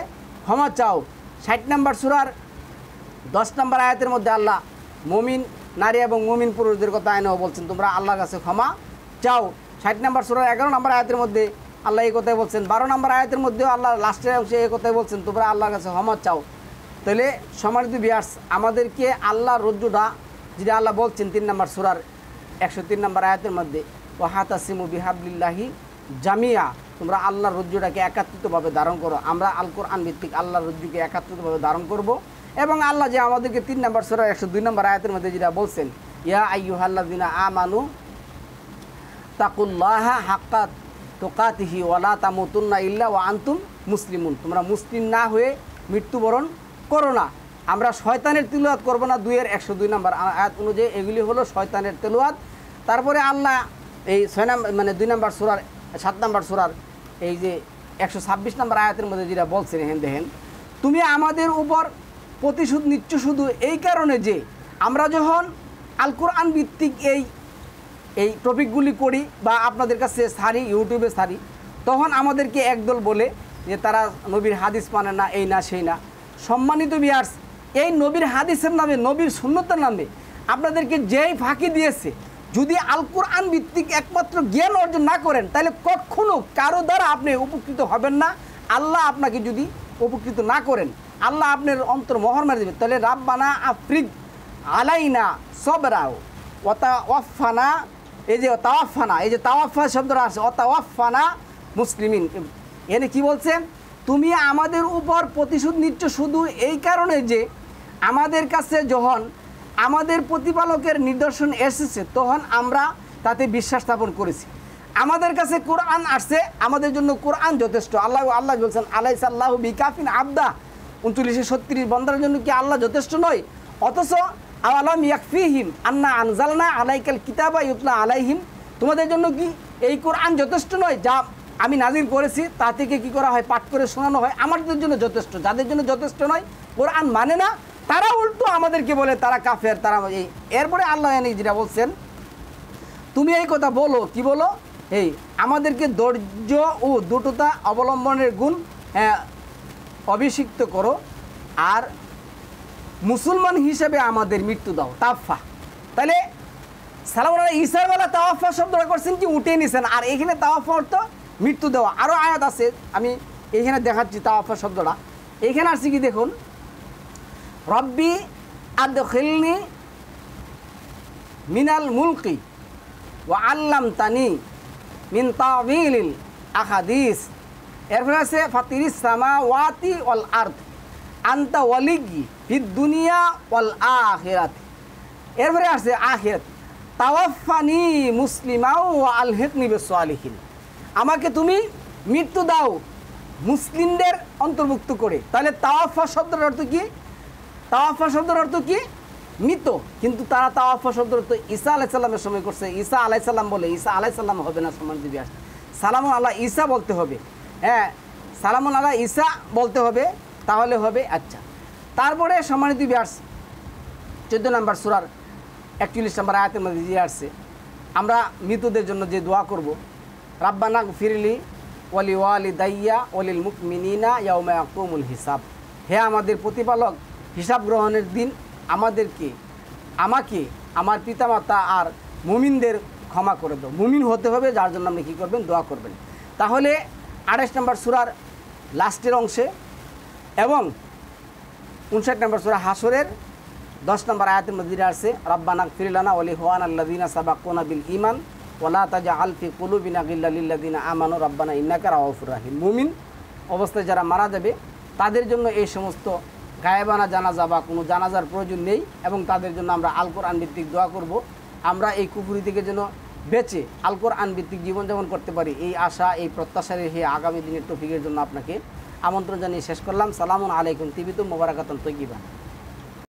[SPEAKER 1] ক্ষমা চাও। 60 নম্বর সূরার 10 নম্বর আয়াতের মধ্যে আল্লাহ মুমিন নারী এবং মুমিন পুরুষদের কথা এনেও বলছেন তোমরা আল্লাহর কাছে ক্ষমা চাও। 60 নম্বর সূরার 11 নম্বর আয়াতের মধ্যে আল্লাহ এই কথাই বলছেন। 12 নম্বর আয়াতের মধ্যেও আল্লাহ লাস্টের অংশে এই কথাই বলছেন তোমরা আল্লাহর কাছে ক্ষমা চাও। তাহলে সম্মানিত ভিউয়ার্স, আমাদেরকে আল্লাহর রজ্জুটা যেটা আল্লাহ বলছেন 3 নম্বর সূরার 103 নম্বর আয়াতের মধ্যে ওয়াহাতাসিমু বিহাবলিল্লাহি জামিয়া, তোমরা আল্লাহর রজ্জুটাকে একাত্রিতভাবে ধারণ করো। আমরা আল কোরআন ভিত্তিক আল্লাহর রজ্জুকে একাত্রিতভাবে ধারণ করব। এবং আল্লাহ যে আমাদেরকে 3 নম্বর সূরার 102 নম্বর আয়াতের মধ্যে যেটা বলছেন ইয়া আইয়ুহাল্লাযিনা আমানু তাকুল্লাহা হাক্কা তুকাতিহি ওয়া লা তামুতুন্না ইল্লা ওয়া আনতুম মুসলিমুন, তোমরা মুসলিম না হয়ে মৃত্যুবরণ করো না। আমরা শয়তানের তিলাওয়াত করব না। 2-102 নম্বর আয়াত অনুযায়ী এগুলি হলো শয়তানের তিলাওয়াত। তারপরে আল্লাহ এই 6 নম্বর 2 নম্বর সূরার 7 নম্বর সূরার এই যে 126 নম্বর আয়াতের মধ্যে যেটা বলছেন দেখেন, তুমি আমাদের উপর প্রতিশোধ নিচ্ছ শুধু এই কারণে যে আমরা যখন আল কোরআন ভিত্তিক এই টপিকগুলি করি বা আপনাদের কাছে ছাড়ি, ইউটিউবে ছাড়ি, তখন আমাদেরকে একদল বলে যে তারা নবীর হাদিস মানে না, এই না সেই না। সম্মানিত ভিউয়ার্স, এই নবীর হাদিসের নামে, নবীর সুন্নতের নামে আপনাদেরকে যেই ফাঁকি দিয়েছে, যদি আল কোরআন ভিত্তিক একমাত্র জ্ঞান অর্জন না করেন তাহলে কখনো কারো দ্বারা আপনি উপকৃত হবেন না। আল্লাহ আপনাকে যদি উপকৃত না করেন, আল্লাহ আপনার অন্তর মোহর মেরে দেবে। তাহলে রাব্বানা আফরিদ আলাইনা সবরাও ওয়াতাওয়াফানা, এই যে তাওয়াফানা, এই যে তাওয়াফা শব্দটা আছে, ওয়াতাওয়াফানা মুসলিমিন। এনে কি বলছে, তুমি আমাদের উপর প্রতিশোধ নিচ্ছ শুধু এই কারণে যে আমাদের কাছে যখন আমাদের প্রতিপালকের নিদর্শন এসেছে তখন আমরা তাতে বিশ্বাস স্থাপন করেছি। আমাদের কাছে কোরআন আসছে, আমাদের জন্য কোরআন যথেষ্ট। আল্লাহ বলছেন আলাইসা আল্লাহু বিকাফিন আবদা, 39-36 বন্দার জন্য কি আল্লাহ যথেষ্ট নয়? অথচ আলাম ইয়াকফিহিম আন্না আনজালনা আলাইকাল কিতাবা ইউতলা আলাইহিম, তোমাদের জন্য কি এই কোরআন যথেষ্ট নয় যা আমি নাজিল করেছি তা থেকে কি করা হয়, পাঠ করে শোনানো হয়, আমাদের জন্য যথেষ্ট। যাদের জন্য যথেষ্ট নয়, কোরআন মানে না, তারা উল্টো আমাদেরকে বলে তারা কাফের, তারা এই। এরপরে আল্লাহ যেটা বলছেন, তুমি এই কথা বলো, কি বলো, এই আমাদেরকে ধৈর্য ও দ্রুততা অবলম্বনের গুণ অভিষিক্ত করো, আর মুসলমান হিসেবে আমাদের মৃত্যু দাও, তাওফা। তাহলে সালামুন আলাইহি ঈসার বেলা তাওফা শব্দটা করছেন কি উঠে নিছেন, আর এখানে তাওফা অর্থ মৃত্যু দেওয়া। আরও আয়াত আছে, আমি এখানে দেখাচ্ছি তাওফা শব্দটা। এখানে আসছে কি দেখুন, রব্বি আদখিলনি মিনাল মুলকি ওয়া আল্লামতানি মিন তাওয়িলিল আহাদিস। এরপরে আছে ফাতিরিস সামাওয়াতি ওয়াল আরদ আনতা ওয়ালিয়্যি ফিদ দুনিয়া ওয়াল আখিরাত। এরপরে আছে আখিরাত, তাওয়াফানি মুসলিমাও ওয়া আলহিকনি বিস-সালিহিন, আমাকে তুমি মৃত্যু দাও মুসলিমদের অন্তর্ভুক্ত করে। তাহলে তাওয়াফা শব্দের অর্থ কি? তাওয়াফা শব্দের অর্থ কি? মৃত। কিন্তু তারা তাওয়াফা শব্দের অর্থ ঈসা আলাইহিস সালামের সময় করছে। ঈসা আলাইহিস সালাম বলে, ঈসা আলাইহিস সালাম হবে না, সম্মান দিবি আসে, সালামুন আলা ঈসা বলতে হবে। হ্যাঁ, সালামুন আলা ঈসা বলতে হবে, তাহলে হবে। আচ্ছা, তারপরে সম্মানিত বিয়ার্স 14 নম্বর সূরার 41 নম্বর আয়াতের মধ্যে দিয়ে আসছে, আমরা মৃতদের জন্য যে দোয়া করব, রাব্বানা গফিরলি ওয়ালি ওয়ালিদাইয়া ওয়ালিল মুমিনিনা ইয়াউমা ইয়াকুমুল হিসাব। হে আমাদের প্রতিপালক, হিসাব গ্রহণের দিন আমাকে আমার পিতামাতা আর মুমিনদের ক্ষমা করে দাও। মুমিন হতে হবে, যার জন্য আপনি কী করবেন, দোয়া করবেন। তাহলে 28 নম্বর সূরার লাস্টের অংশে এবং 59 নম্বর সূরা হাসরের 10 নম্বর আয়াতের মধ্যে আসছে, রাব্বানা গফির লানা ওয়া লিইখওয়ানাল্লাযীনা সাবাকুনা বিল ঈমান ওয়া লা তাজআল ফি কুলুবিনা গিল্লাল লিল্লাযীনা আমানু রাব্বানা ইন্নাকা রাউফুর রাহিম। মুমিন অবস্থায় যারা মারা যাবে তাদের জন্য এই সমস্ত গায়েবানা জানাজা বা কোনো জানাজার প্রয়োজন নেই, এবং তাদের জন্য আমরা আল কোরআন ভিত্তিক দোয়া করব। আমরা এই কুফরি থেকে যেন বেঁচে আল কোরআন ভিত্তিক জীবনযাপন করতে পারি, এই আশা, এই প্রত্যাশা রেখে আগামী দিনের তৌফিকের জন্য আপনাকে আমন্ত্রণ জানিয়ে শেষ করলাম। সালামুন আলাইকুম তিবিতুম মুবারাকাতুন তাইয়্যিবা।